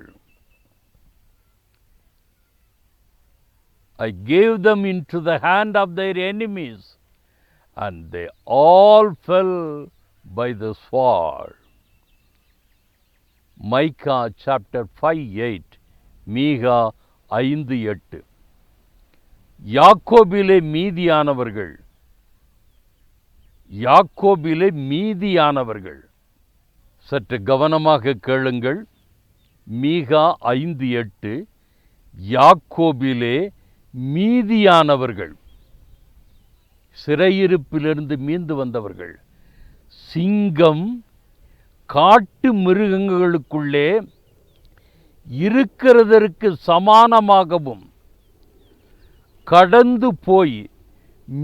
I gave them into the hand of their enemies, and they all fell by the sword. Micah chapter 5:8 மீகா 5:8 யாக்கோபிலே மீதியானவர்கள் சற்று கவனமாக கேளுங்கள். மீகா 5:8 யாக்கோபிலே மீதியானவர்கள், சிறையிருப்பிலிருந்து மீண்டு வந்தவர்கள். சிங்கம் காட்டு மிருகங்களுக்குள்ளே இருக்கிறதற்கு சமானமாகவும் கடந்து போய்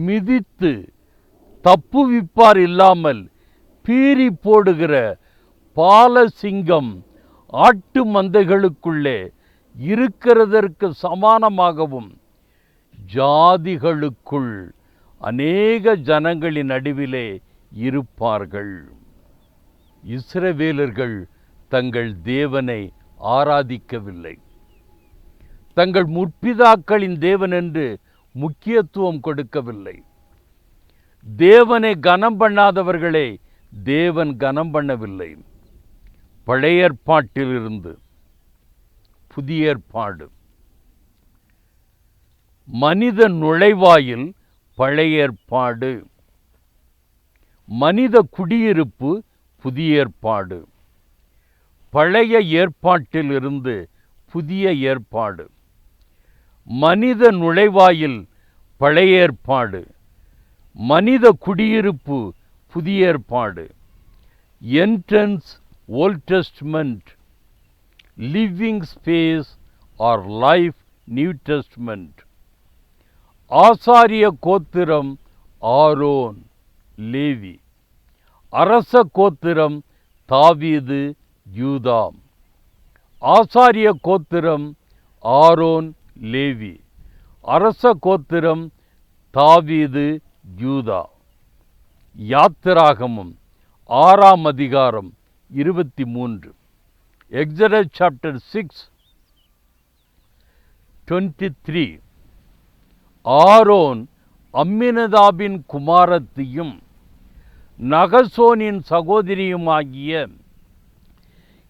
மிதித்து தப்புவிப்பார் இல்லாமல் பீறி போடுகிற பாலசிங்கம் ஆட்டு மந்தைகளுக்குள்ளே இருக்கிறதற்கு சமானமாகவும் ஜாதிகளுக்குள் அநேக ஜனங்களின் நடுவிலே இருப்பார்கள். இஸ்ரவேலர்கள் தங்கள் தேவனை ஆராதிக்கவில்லை. தங்கள் முற்பிதாக்களின் தேவன் என்று முக்கியத்துவம் கொடுக்கவில்லை. தேவனை கனம் பண்ணாதவர்களை தேவன் கனம் பண்ணவில்லை. பழைய ஏற்பாட்டிலிருந்து புதிய ஏற்பாடு. மனித நுழைவாயில் பழைய ஏற்பாடு, மனித குடியிருப்பு புதிய ஏற்பாடு. பழைய ஏற்பாட்டிலிருந்து புதிய ஏற்பாடு. மனித நுழைவாயில் பழைய ஏற்பாடு, மனித குடியிருப்பு புதிய ஏற்பாடு. Entrance old testament, living space or life new testament. ஆசாரிய கோத்திரம் ஆரோன் லேவி, அரச கோத்திரம் தாவீது யூதா. ஆசாரிய கோத்திரம் ஆரோன் லேவி. அரச கோத்திரம் தாவீது யூதா. யாத்திராகமம் 6ஆம் அதிகாரம் 23. Exodus chapter 6:23. ஆரோன் அம்மினதாபின் குமாரத்தியும் நகசோனின் சகோதரியுமாகிய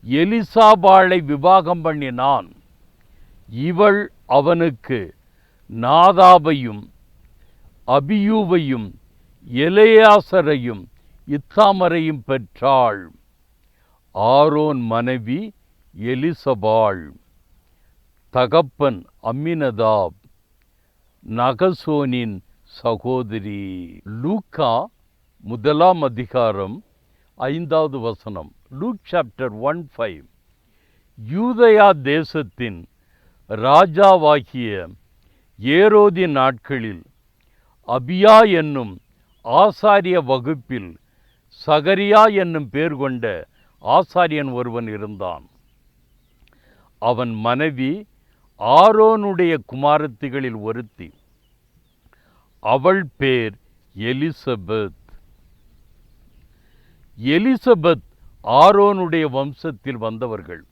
எலிசாபாளை விவாகம் பண்ணினான். இவள் அவனுக்கு நாதாபையும் அபியூவையும் எலெயாசரையும் இத்தாமரையும் பெற்றாள். ஆரோன் மனைவி எலிசபாள். தகப்பன் அம்மினதாப், நகசோனின் சகோதரி. லூக்கா 1ஆம் அதிகாரம் 5வது வசனம். Look chapter 1:5. யூதயா தேசத்தின் ராஜாவாகிய ஏரோதின் நாட்களில் அபியா என்னும் ஆசாரிய வகுப்பில் சகரியா என்னும் பேர் கொண்ட ஆசாரியன் ஒருவன் இருந்தான். அவன் மனைவி ஆரோனுடைய குமாரத்திகளில் ஒருத்தி. அவள் பேர் எலிசபெத். எலிசபெத் ஆரோனுடைய வம்சத்தில் வந்தவர்கள்.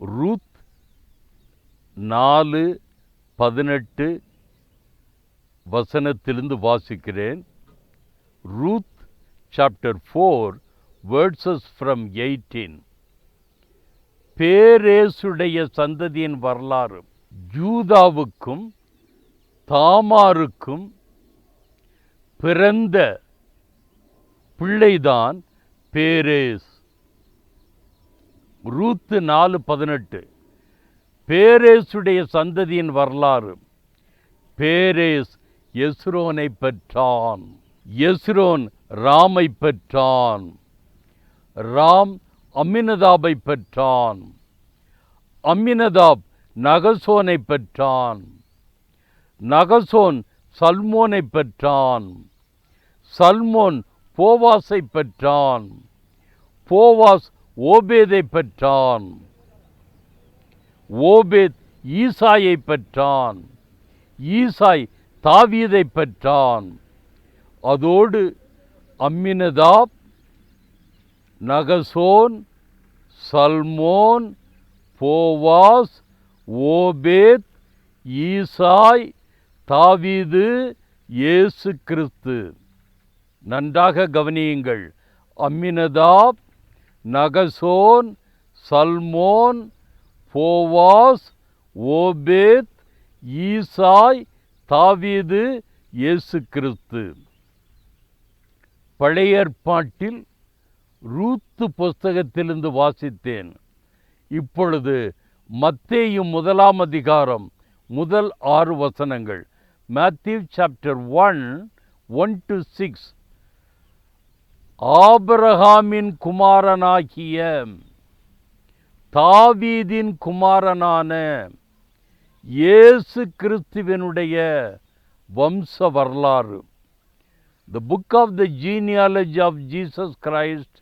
ரூத் 4:18 வசனத்திலிருந்து வாசிக்கிறேன். Ruth chapter 4 verses from 18. பேரேசுடைய சந்ததியின் வரலாறு. யூதாவுக்கும் தாமாருக்கும் பிறந்த பிள்ளைதான் பேரேஸ். ரூத் 4:18. பேரேசுடைய சந்ததியின் வரலாறு. பேரேஸ் எஸ்ரோனை பெற்றான். எஸ்ரோன் ராமை பெற்றான். ராம் அம்மினதாபை பெற்றான். அம்மினதாப் நகசோனை பெற்றான். நகசோன் சல்மோனை பெற்றான். சல்மோன் போவாஸை பெற்றான். போவாஸ் ஓபேதை பெற்றான். ஓபேத் ஈசாயை பெற்றான். ஈசாய் தாவீதை பெற்றான். அதோடு அம்மினதாப், நகசோன், சல்மோன், போவாஸ், ஓபேத், ஈசாய், தாவீது, இயேசு கிறிஸ்து. நன்றாக கவனியுங்கள். அம்மினதாப், நகசோன், சல்மோன், போவாஸ், ஓபேத், ஈசாய், தாவீது, இயேசு கிறிஸ்து. பழைய ஏற்பாட்டில் ரூத்து புஸ்தகத்திலிருந்து வாசித்தேன். இப்பொழுது மத்தேயு 1ஆம் அதிகாரம் முதல் 6 வசனங்கள். Matthew chapter 1:1-6. ஆபிரகாமின் குமாரனாகிய தாவீதின் குமாரனான இயேசு கிறிஸ்துவினுடைய வம்ச வரலாறு. The book of the genealogy of Jesus Christ,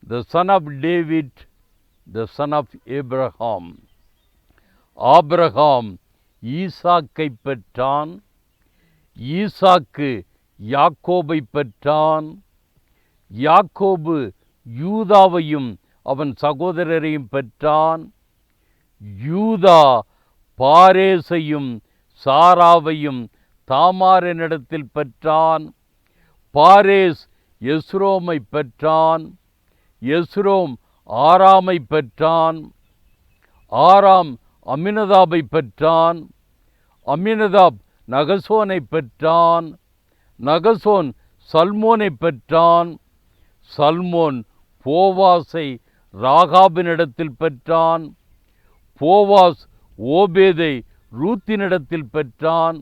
the son of David, the son of Abraham. Abraham ஈசாக்கை பெற்றான். ஈசாக்கு யாக்கோபை பெற்றான். யாக்கோபு யூதாவையும் அவன் சகோதரரையும் பெற்றான். யூதா பாரேசையும் சாராவையும் தாமாரினிடத்தில் பெற்றான். பாரேஸ் எஸ்ரோமை பெற்றான். எஸ்ரோம் ஆராமை பெற்றான். ஆராம் அம்மினதாபை பெற்றான். அம்மினதாப் நகசோனை பெற்றான். நகசோன் சல்மோனை பெற்றான். சல்மோன் போவாஸை ராகாபினிடத்தில் பெற்றான். போவாஸ் ஓபேதை ரூத்தினிடத்தில் பெற்றான்.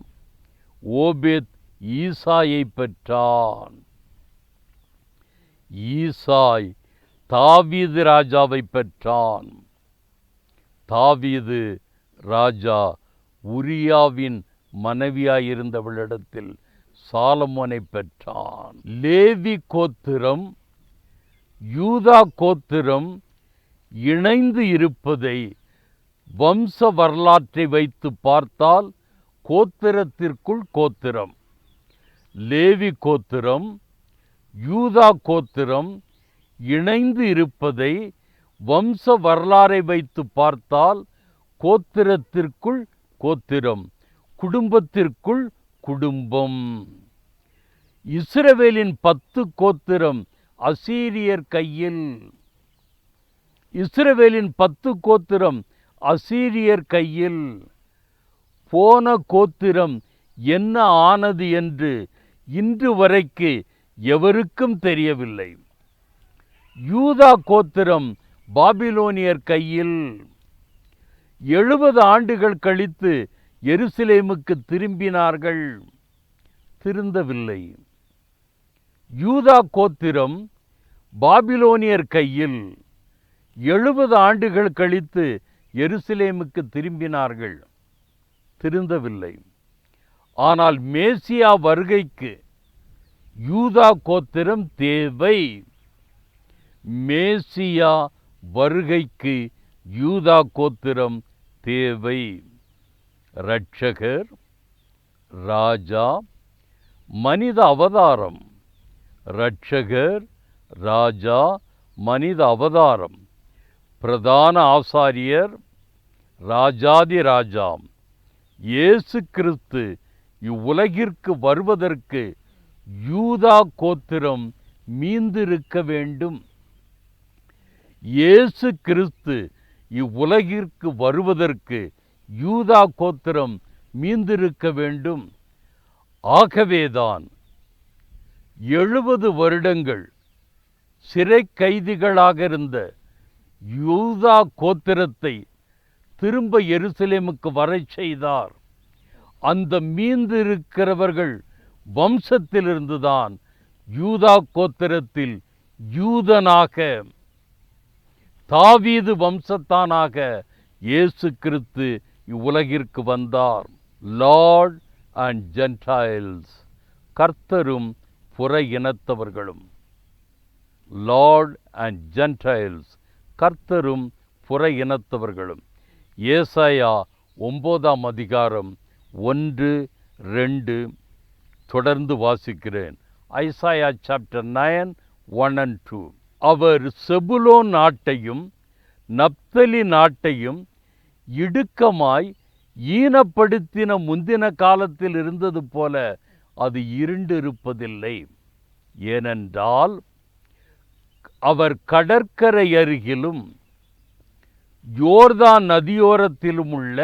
ஓபேத் ஈசாயை பெற்றான். ஈசாய் தாவீது ராஜாவை பெற்றான். தாவீது ராஜா உரியாவின் மனைவியாயிருந்தவளிடத்தில் சாலமோனை பெற்றான். லேவி கோத்திரம், யூதா கோத்திரம், இணைந்து இருப்பதை வம்ச வரலாற்றை வைத்து பார்த்தால் கோத்திரத்திற்குள் கோத்திரம், லேவி கோத்திரம், யூதா கோத்திரம் இணைந்து இருப்பதை வம்ச வரலாறை வைத்து பார்த்தால் கோத்திரத்திற்குள் கோத்திரம், குடும்பத்திற்குள் குடும்பம். இஸ்ரவேலின் 10 கோத்திரம் அசீரியர் கையில். இஸ்ரவேலின் 10 கோத்திரம் அசீரியர் கையில். போன கோத்திரம் என்ன ஆனது என்று இன்று வரைக்கு எவருக்கும் தெரியவில்லை. யூதா கோத்திரம் பாபிலோனியர் கையில். 70 ஆண்டுகள் கழித்து எருசலேமுக்கு திரும்பினார்கள், திருந்தவில்லை. யூதா கோத்திரம் பாபிலோனியர் கையில். 70 ஆண்டுகள் கழித்து எருசலேமுக்கு திரும்பினார்கள், திருந்தவில்லை. ஆனால் மேசியா வருகைக்கு யூதா கோத்திரம் தேவை. மேசியா வருகைக்கு யூதா கோத்திரம் தேவை. இரட்சகர், ராஜா, மனித அவதாரம். இரட்சகர், ராஜா, மனித அவதாரம். பிரதான ஆசாரியர், ராஜாதி ராஜா இயேசு கிறிஸ்து இவ்வுலகிற்கு வருவதற்கு யூதா கோத்திரம் மீந்திருக்க வேண்டும். இயேசு கிறிஸ்து இவ்வுலகிற்கு வருவதற்கு யூதா கோத்திரம் மீந்திருக்க வேண்டும். ஆகவேதான் 70 வருடங்கள் சிறை கைதிகளாக இருந்த யூதா கோத்திரத்தை திரும்ப எருசலேமுக்கு வரச் செய்தார். அந்த மீந்திருக்கிறவர்கள் வம்சத்திலிருந்துதான் யூதா கோத்திரத்தில் யூதனாக, தாவீது வம்சத்தானாக இயேசு கிறிஸ்து இவ்வுலகிற்கு வந்தார். லார்ட் அண்ட் ஜென்டைல்ஸ், கர்த்தரும் புற இனத்தவர்களும். லார்ட் அண்ட் ஜென்டைல்ஸ், கர்த்தரும் புற இனத்தவர்களும். ஏசாயா 9ஆம் அதிகாரம் 1, 2 தொடர்ந்து வாசிக்கிறேன். Isaiah chapter 9, 1 and 2. அவர் செபுலோன் நாட்டையும் நப்தலி நாட்டையும் இடுக்கமாய் ஈனப்படுத்தின முந்தின காலத்தில் இருந்தது போல அது இருண்டு இருப்பதில்லை. ஏனென்றால் அவர் கடற்கரை அருகிலும் யோர்தான் நதியோரத்திலும் உள்ள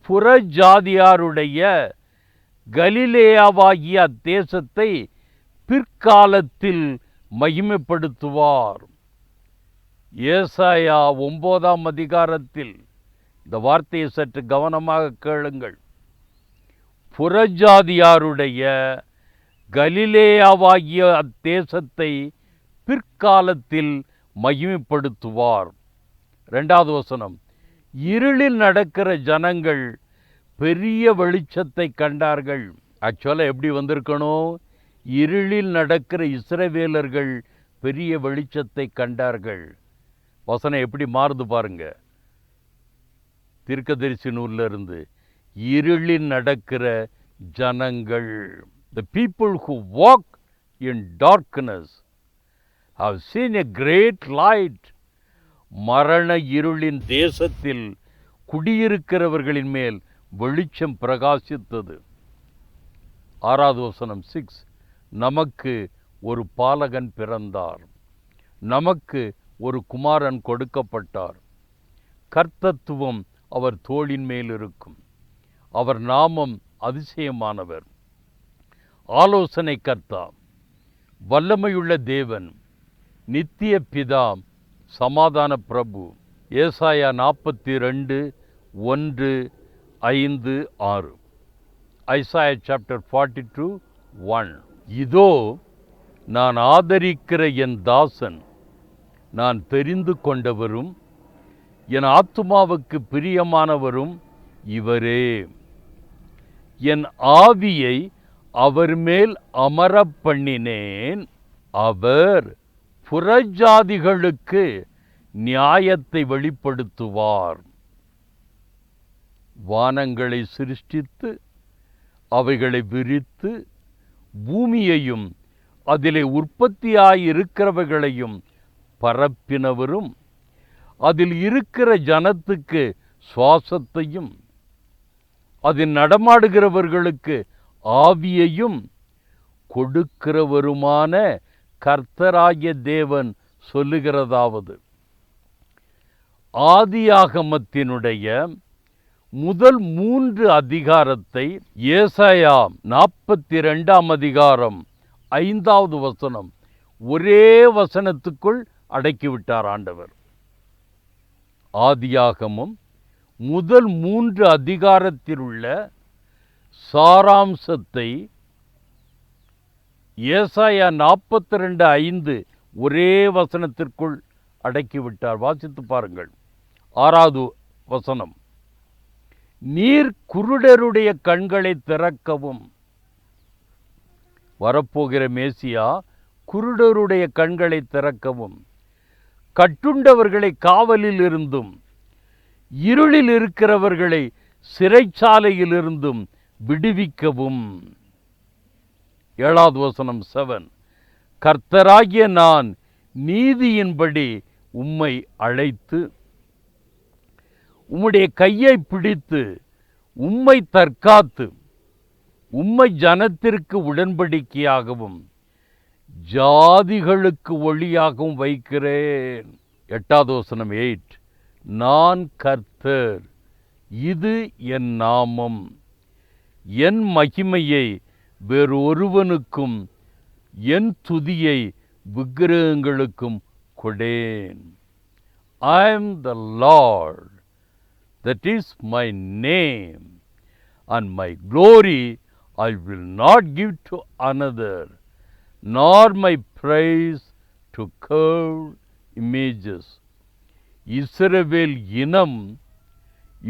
புறஜாதியாருடைய கலிலேயாவாகிய அத்தேசத்தை பிற்காலத்தில் மகிமைப்படுத்துவார். ஏசாயா 9ஆம் அதிகாரத்தில் இந்த வார்த்தையை சற்று கவனமாக கேளுங்கள். புறஜாதியாருடைய கலிலேயாவாகிய அத்தேசத்தை பிற்காலத்தில் மகிமைப்படுத்துவார். 2வது வசனம், இருளில் நடக்கிற ஜனங்கள் பெரிய வெளிச்சத்தை கண்டார்கள். ஆக்சுவலாக எப்படி வந்திருக்கணும்? இருளில் நடக்கிற இஸ்ரவேலர்கள் பெரிய வெளிச்சத்தை கண்டார்கள். வசனம் எப்படி மாறுது பாருங்க. தீர்க்கதரிசி நூல்ல இருந்து, இருளில் நடக்கிற ஜனங்கள், the people who walk in darkness have seen a great light. மரண இருளின் தேசத்தில் குடியிருக்கிறவர்களின் மேல் வெளிச்சம் பிரகாசித்தது. 6வது வசனம் 6, நமக்கு ஒரு பாலகன் பிறந்தார், நமக்கு ஒரு குமாரன் கொடுக்கப்பட்டார், கர்த்தத்துவம் அவர் தோளின் மேல் இருக்கும், அவர் நாமம் அதிசயமானவர், ஆலோசனை கர்த்தா, வல்லமையுள்ள தேவன், நித்திய பிதா, சமாதான பிரபு. ஏசாயா 42, 1, 5, 6. Isaiah chapter 42, 1. இதோ நான் ஆதரிக்கிற என் தாசன், நான் தெரிந்து கொண்டவரும் என் ஆத்துமாவுக்கு பிரியமானவரும் இவரே. என் ஆவியை அவர் மேல் அமரப் பண்ணினேன், அவர் புறஜாதிகளுக்கு நியாயத்தை வெளிப்படுத்துவார். வானங்களை சிருஷ்டித்து அவைகளை விரித்து பூமியையும் அதிலே உற்பத்தியாயிருக்கிறவைகளையும் பரப்பினவரும் அதில் இருக்கிற ஜனத்துக்கு சுவாசத்தையும் அதில் நடமாடுகிறவர்களுக்கு ஆவியையும் கொடுக்கிறவருமான கர்த்தராகிய தேவன் சொல்லுகிறதாவது, ஆதியாகமத்தினுடைய முதல் 3 அதிகாரத்தை ஏசாயா 42 அதிகாரம் 5வது வசனம் ஒரே வசனத்துக்குள் அடக்கிவிட்டார் ஆண்டவர். ஆதியாகமம் முதல் 3 அதிகாரத்தில் உள்ள சாராம்சத்தை ஏசாயா 42:5 ஒரே வசனத்திற்குள் அடக்கிவிட்டார். வாசித்து பாருங்கள். 6வது வசனம், நீர் குருடருடைய கண்களை திறக்கவும். வரப்போகிற மேசியா குருடருடைய கண்களை திறக்கவும், கட்டுண்டவர்களை காவலில் இருந்தும் இருளில் இருக்கிறவர்களை சிறைச்சாலையிலிருந்தும் விடுவிக்கவும். 7வது வசனம் 7, கர்த்தராகிய நான் நீதியின்படி உம்மை அழைத்து உம்முடைய கையை பிடித்து உம்மை தற்காத்து உம்மை ஜனத்திற்கு உடன்படிக்கையாகவும் ஜாதிகளுக்கு ஒளியாகவும் வைக்கிறேன். 8வது வசனம் 8, நான் கர்த்தர், இது என் நாமம், என் மகிமையை வேறொருவனுக்கும் என் துதியை விக்கிரகங்களுக்கும் கொடேன். I am the Lord, that is my name, and my glory I will not give to another, nor my praise to carved images. இஸ்ரவேல் இனம்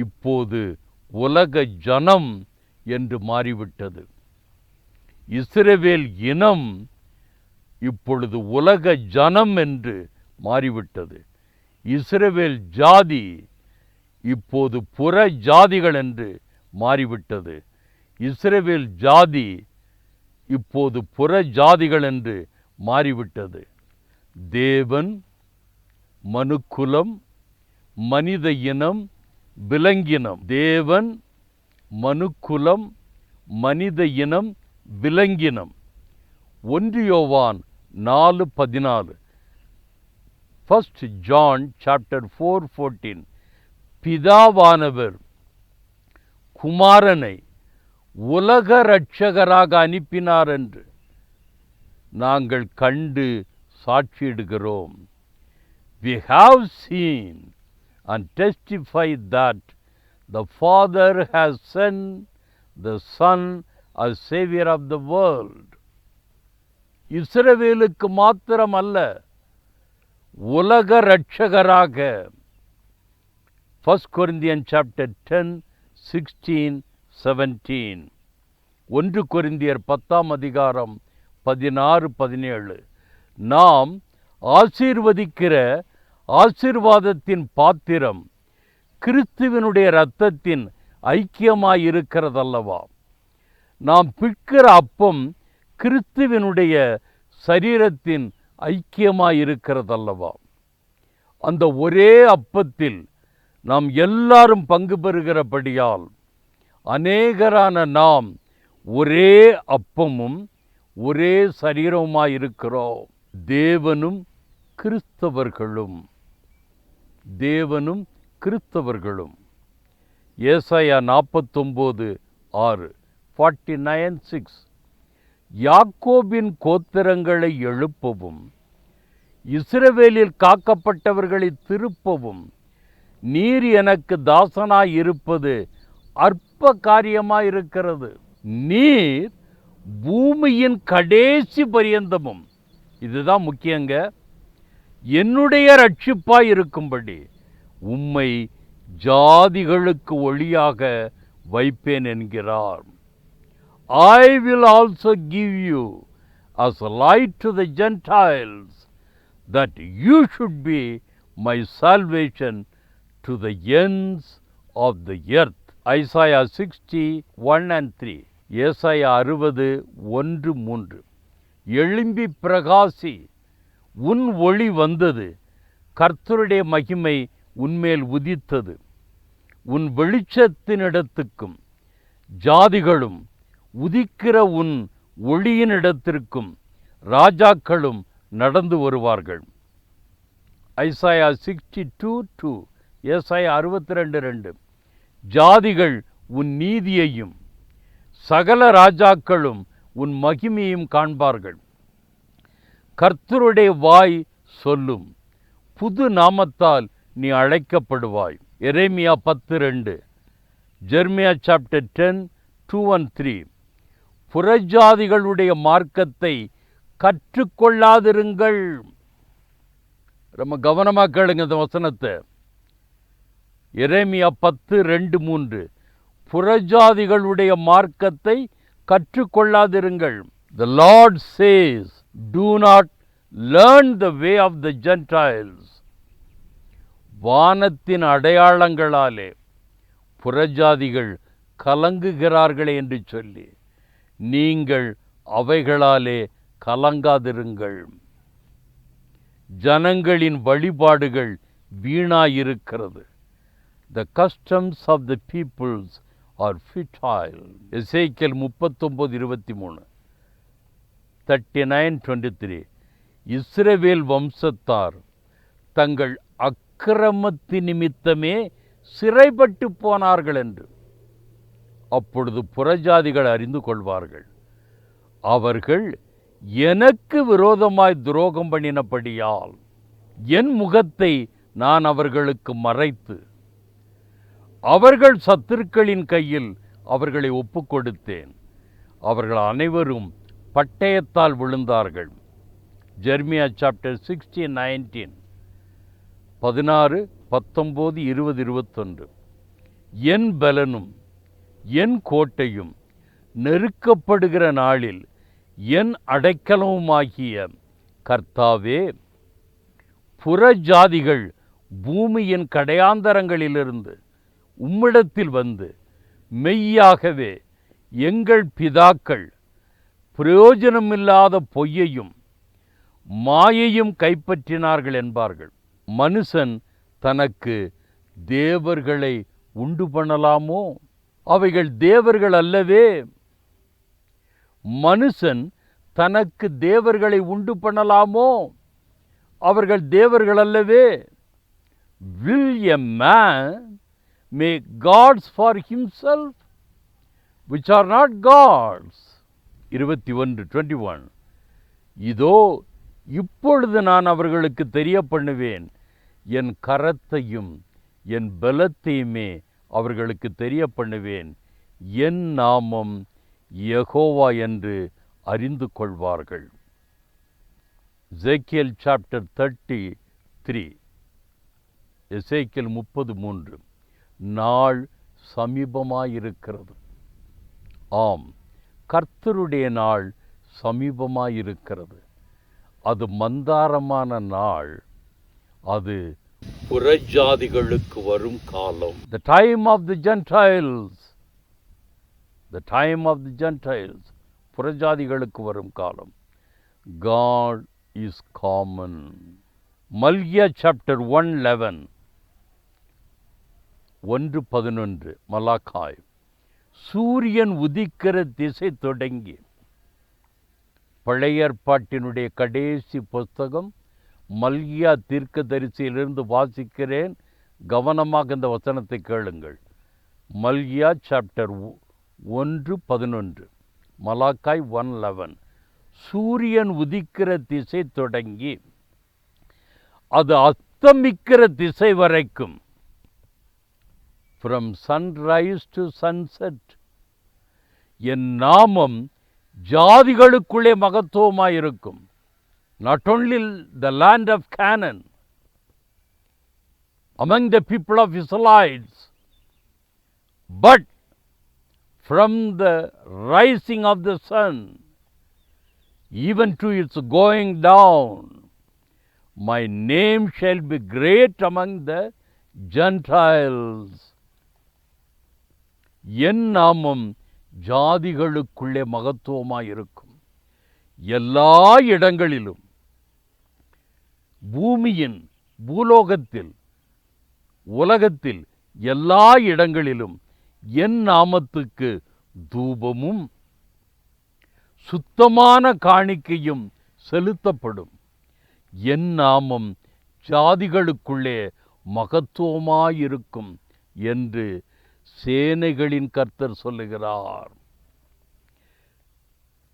இப்போது உலக ஜனம் என்று மாறிவிட்டது. இஸ்ரவேல் இனம் இப்பொழுது உலக ஜனம் என்று மாறிவிட்டது. இஸ்ரவேல் ஜாதி இப்போது புற ஜாதிகள் என்று மாறிவிட்டது. இஸ்ரவேல் ஜாதி இப்போது புற ஜாதிகள் என்று மாறிவிட்டது. தேவன், மனுக்குலம், மனித இனம், விலங்கினம். தேவன், மனுக்குலம், மனித இனம், விலங்கினம். 1 யோவான் 4:14, 1 John chapter 4:14, பிதாவானவர் குமாரனை உலக இரட்சகராக அனுப்பினார் என்று நாங்கள் கண்டு சாட்சியிடுகிறோம். We have seen and testified that the Father has sent the Son as Savior of the world. இஸ்ரவேலுக்கு மாத்திரம் அல்ல, உலக இரட்சகராக. 1 Corinthians chapter 10, 16, 17. 1 கொரிந்தியர் 10 அதிகாரம் 16, 17. நாம் ஆசீர்வதிக்கிற ஆசீர்வாதத்தின் பாத்திரம் கிறிஸ்துவினுடைய இரத்தத்தின் ஐக்கியமாயிருக்கிறதல்லவா? நாம் பிற்கிற அப்பம் கிறிஸ்துவினுடைய சரீரத்தின் ஐக்கியமாயிருக்கிறதல்லவா? அந்த ஒரே அப்பத்தில் நாம் எல்லாரும் பங்கு பெறுகிறபடியால் அநேகரான நாம் ஒரே அப்பமும் ஒரே சரீரமாயிருக்கிறோம். தேவனும் கிறிஸ்தவர்களும். தேவனும் கிறிஸ்தவர்களும். ஏசாயா 49:6, 49:6, யாக்கோபின் கோத்திரங்களை எழுப்பவும் இஸ்ரவேலில் காக்கப்பட்டவர்களை திருப்பவும் நீர் எனக்கு தாசனாய் இருப்பது அற்ப காரியமாயிருக்கிறது. நீர் பூமியின் கடைசி பரியந்தமும், இதுதான் முக்கியங்க, என்னுடைய ரட்சிப்பாய் இருக்கும்படி உம்மை ஜாதிகளுக்கு ஒளியாக வைப்பேன் என்கிறார். I will also give you as a light to the Gentiles, that you should be my salvation to the ends of the earth. Isaiah 60:1-3. ஏசாயா 60:1-3. எழும்பி பிரகாசி, உன் ஒளி வந்தது, கர்த்தருடைய மகிமை உன்மேல் உதித்தது. உன் வெளிச்சத்தினிடத்துக்கும் ஜாதிகளும் உதிக்கிற உன் ஒளியினிடத்திற்கும் ராஜாக்களும் நடந்து வருவார்கள். ஐசாயா 62:2. ஏசாயா 62:2. ஜாதிகள் உன் நீதியையும் சகல ராஜாக்களும் உன் மகிமையும் காண்பார்கள். கர்த்தருடைய வாய் சொல்லும், புது நாமத்தால் நீ அழைக்கப்படுவாய். எரேமியா 10:2. Jeremiah chapter 10:2-3. புறஜாதிகளுடைய மார்க்கத்தை கற்றுக்கொள்ளாதிருங்கள். ரொம்ப கவனமாக கேளுங்க இந்த வசனத்தை. எரேமியா 10:2-3. புறஜாதிகளுடைய மார்க்கத்தை கற்றுக்கொள்ளாதிருங்கள். The Lord says, do not learn the way of the Gentiles. வானத்தின் அடையாளங்களாலே புறஜாதிகள் கலங்குகிறார்களே என்று சொல்லி நீங்கள் அவைகளாலே கலங்காதிருங்கள். ஜனங்களின் வழிபாடுகள் வீணாயிருக்கிறது. The customs of the peoples are futile. எசேக்கியேல் 39:23. 39:23. இஸ்ரவேல் வம்சத்தார் தங்கள் அக்கிரமத்து நிமித்தமே சிறைப்பட்டு போனார்கள் என்று. அப்பொழுது புறஜாதிகள் அறிந்து கொள்வார்கள், அவர்கள் எனக்கு விரோதமாய் துரோகம் பண்ணினபடியால் என் முகத்தை நான் அவர்களுக்கு மறைத்து அவர்கள் சத்துருக்களின் கையில் அவர்களை ஒப்புக் கொடுத்தேன். அவர்கள் அனைவரும் பட்டயத்தால் விழுந்தார்கள். Jeremiah chapter 60:19. 16, 19, 20, 21. என் பலனும் என் கோட்டையும் நெருக்கப்படுகிற நாளில் என் அடைக்கலமுமாகிய கர்த்தாவே, புறஜாதிகள் பூமியின் கடையாந்தரங்களிலிருந்து உம்மிடத்தில் வந்து மெய்யாகவே எங்கள் பிதாக்கள் பிரயோஜனமில்லாத பொய்யையும் மாயையும் கைப்பற்றினார்கள் என்பார்கள். மனுஷன் தனக்கு தேவர்களை உண்டு பண்ணலாமோ? அவைகள் தேவர்கள் அல்லவே. மனுஷன் தனக்கு தேவர்களை உண்டு பண்ணலாமோ? அவர்கள் தேவர்கள் அல்லவே. Will a man make gods for himself which are not gods? 21:21. இதோ இப்பொழுது நான் அவர்களுக்கு தெரிய பண்ணுவேன், என் கரத்தையும் என் பலத்தையுமே அவர்களுக்கு தெரிய பண்ணுவேன், என் நாமம் யெகோவா என்று அறிந்து கொள்வார்கள். எசேக்கியேல் சாப்டர் 33. எசேக்கியேல் 33. நாள் சமீபமாயிருக்கிறது. ஆம், கர்த்தருடைய நாள் சமீபமாயிருக்கிறது. அது மந்தாரமான நாள். அது புறஜாதிகளுக்கு வரும் காலம். The time of the Gentiles. The time of the Gentiles. புறஜாதிகளுக்கு வரும் காலம். God is common. Malchijah chapter 1:11. 1:11. மலாக்காய். சூரியன் உதிக்கிற திசை தொடங்கி, பழைய ஏற்பாட்டினுடைய கடைசி புஸ்தகம் மல்கியா தீர்க்கதரிசியிலிருந்து வாசிக்கிறேன். கவனமாக இந்த வசனத்தை கேளுங்கள். மல்கியா சாப்டர் 1:11. மலாக்காய் 1:11. சூரியன் உதிக்கிற திசை தொடங்கி அது அஸ்தமிக்கிற திசை வரைக்கும், from sunrise to sunset, என் நாமம் ஜாதிகளுக்குள்ளே மகத்துவமாயிருக்கும். Not only the land of Canaan, among the people of Israelites, but from the rising of the sun even to its going down, My name shall be great among the Gentiles. என் நாமம் ஜாதிகளுக்குள்ளே மகத்துவமாயிருக்கும். எல்லா இடங்களிலும், பூமியின் பூலோகத்தில், உலகத்தில் எல்லா இடங்களிலும் என் நாமத்துக்கு தூபமும் சுத்தமான காணிக்கையும் செலுத்தப்படும். என் நாமம் ஜாதிகளுக்குள்ளே மகத்துவமாயிருக்கும் என்று சேனைகளின் கர்த்தர் சொல்லுகிறார்.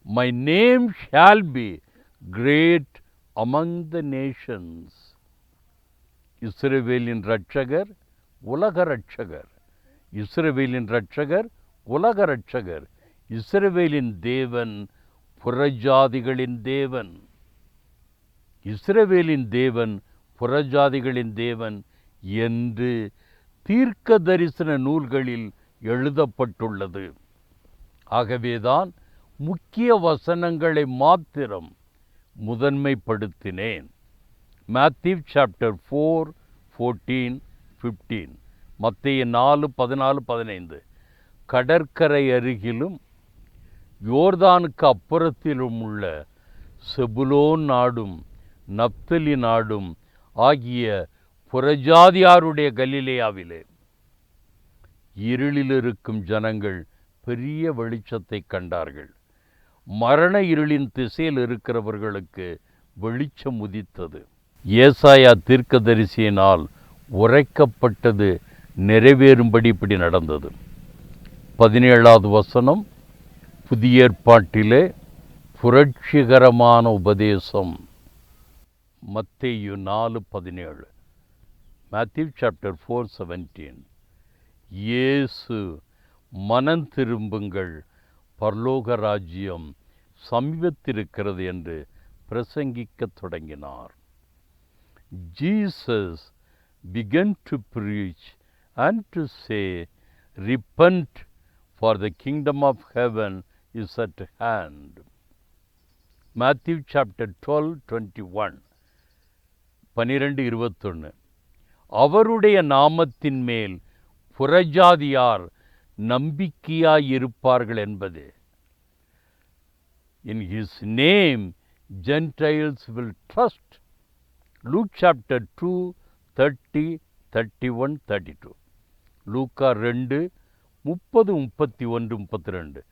My name shall be great among the nations. இஸ்ரவேலின் இரட்சகர், உலக இரட்சகர். இஸ்ரவேலின் இரட்சகர், உலக இரட்சகர். இஸ்ரவேலின் தேவன், புறஜாதிகளின் தேவன். இஸ்ரவேலின் தேவன், புறஜாதிகளின் தேவன் என்று தீர்க்க தரிசன நூல்களில் எழுதப்பட்டுள்ளது. ஆகவேதான் முக்கிய வசனங்களை மாத்திரம் முதன்மைப்படுத்தினேன். Matthew chapter 4, 14, 15. மத்தேயு 4, 14, 15. கடற்கரை அருகிலும் யோர்தானுக்கு அப்புறத்திலும் உள்ள செபுலோன் நாடும் நப்தலி நாடும் ஆகிய புறஜாதியாருடைய கலிலேயாவிலே இருளில் இருக்கும் ஜனங்கள் பெரிய வெளிச்சத்தை கண்டார்கள். மரண இருளின் திசையில் இருக்கிறவர்களுக்கு வெளிச்சம் உதித்தது. ஏசாயா தீர்க்கதரிசியினால் உரைக்கப்பட்டது நிறைவேறும்படி இப்படி நடந்தது. 17வது வசனம், புதிய ஏற்பாட்டிலே புரட்சிகரமான உபதேசம். மத்தேயு 4:17. Matthew chapter 4:17. இயேசு, மனம் திரும்புங்கள், பரலோக ராஜ்யம் சமீபத்திருக்கிறது என்று பிரசங்கிக்கத் தொடங்கினார். Jesus began to preach and to say, repent, for the kingdom of heaven is at hand. Matthew chapter 12:21. 12:21. அவருடைய நாமத்தின் மேல் புறஜாதியார் நம்பிக்கையாயிருப்பார்கள் என்பது. In his name Gentiles will trust. Luke chapter 2, 30, 31, 32. லூக்கா 2, 30, 31, 32.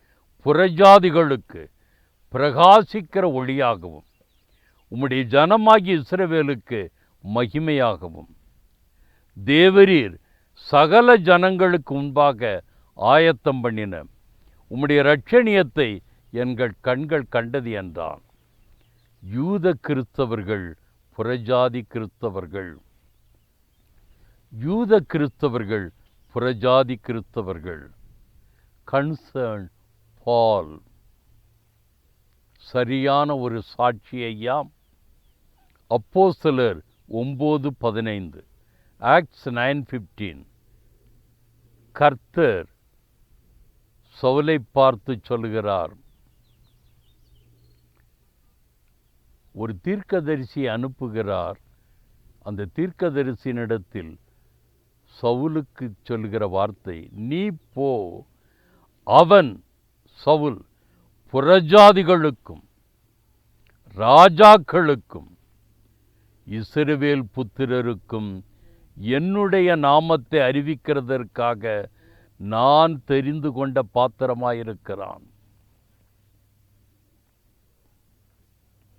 புறஜாதிகளுக்கு பிரகாசிக்கிற ஒளியாகவும் உம்முடைய ஜனமாகிய இஸ்ரவேலுக்கு மகிமையாகவும் தேவரீர் சகல ஜனங்களுக்கு முன்பாக ஆயத்தம் பண்ணின உம்முடைய இரட்சணியத்தை எங்கள் கண்கள் கண்டது என்றான். யூத கிறிஸ்தவர்கள், புறஜாதி கிறிஸ்தவர்கள். யூத கிறிஸ்தவர்கள், புறஜாதி கிறிஸ்தவர்கள். கன்சர்ன் பால். சரியான ஒரு சாட்சியையாம். அப்போஸ்தலர் 9:15. Acts 9:15. கர்த்தர் சவுலை பார்த்து சொல்லுகிறார், ஒரு தீர்க்கதரிசியை அனுப்புகிறார். அந்த தீர்க்கதரிசியினிடத்தில் சவுலுக்கு சொல்லுகிற வார்த்தை, நீ போ, அவன் சவுல் புறஜாதிகளுக்கும் ராஜாக்களுக்கும் இஸ்ரவேல் புத்திரருக்கும் என்னுடைய நாமத்தை அறிவிக்கிறதற்காக நான் தெரிந்து கொண்ட பாத்திரமாயிருக்கிறான்.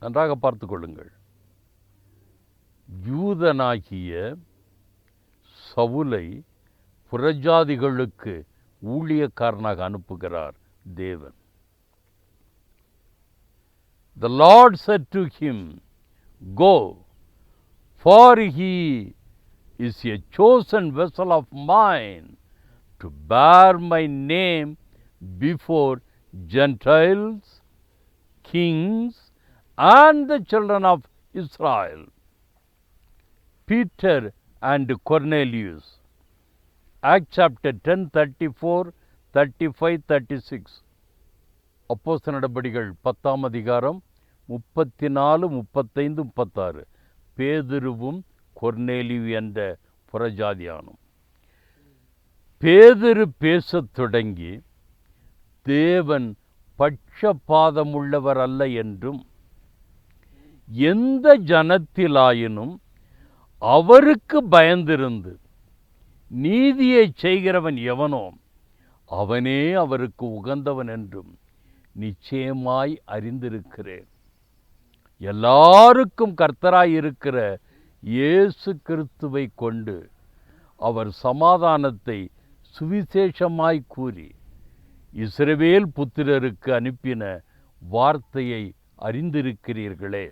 நன்றாக பார்த்து கொள்ளுங்கள். யூதனாகிய சவுலை புறஜாதிகளுக்கு ஊழியக்காரனாக அனுப்புகிறார் தேவன். The Lord said to him, go, for he is a chosen vessel of mine to bear my name before Gentiles, kings, and the children of Israel. Peter and Cornelius. Acts chapter 10, 34, 35, 36. அப்போஸ்தலர் நடபடிகள் 10ஆம் அதிகாரம் 34, 35, 36. பேதுருவும் கொர்நேலியு என்ற புறஜாதியானும். பேதுரு பேசத் தொடங்கி, தேவன் பட்சபாதமுள்ளவர் அல்ல என்றும், எந்த ஜனத்திலாயினும் அவருக்கு பயந்திருந்து நீதியை செய்கிறவன் எவனோ அவனே அவருக்கு உகந்தவன் என்றும் நிச்சயமாய் அறிந்திருக்கிறேன். எல்லாருக்கும் கர்த்தராயிருக்கிற இயேசு கிறிஸ்துவை கொண்டு அவர் சமாதானத்தை சுவிசேஷமாய் கூறி இஸ்ரவேல் புத்திரருக்கு அனுப்பின வார்த்தையை அறிந்திருக்கிறீர்களே.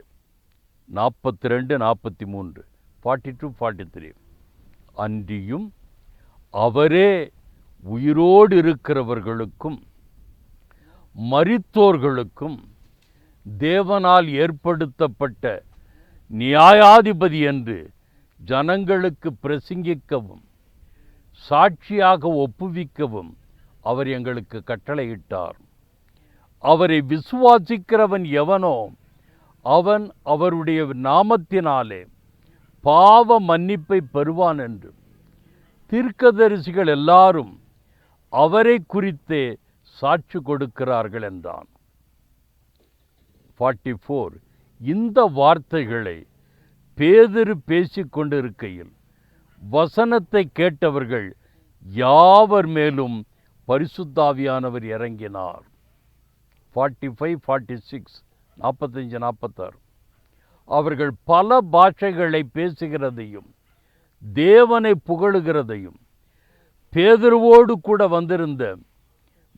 42-43, 42-43. அன்றியும் அவரே உயிரோடு இருக்கிறவர்களுக்கும் மரித்தோர்களுக்கும் தேவனால் ஏற்படுத்தப்பட்ட நியாயாதிபதி என்று ஜனங்களுக்கு பிரசங்கிக்கவும் சாட்சியாக ஒப்புவிக்கவும் அவர் எங்களுக்கு கட்டளையிட்டார். அவரை விசுவாசிக்கிறவன் எவனோ அவன் அவருடைய நாமத்தினாலே பாவ மன்னிப்பை பெறுவான் என்று தீர்க்கதரிசிகள் எல்லாரும் அவரை குறித்தே சாட்சி கொடுக்கிறார்கள் என்றான். 44. இந்த வார்த்தைகளை பேதுரு பேசிக்கொண்டிருக்கையில் வசனத்தை கேட்டவர்கள் யாவர் மேலும் பரிசுத்தாவியானவர் இறங்கினார். 45-46, 45-46. அவர்கள் பல பாஷைகளை பேசுகிறதையும் தேவனை புகழுகிறதையும் பேதுருவோடு கூட வந்திருந்த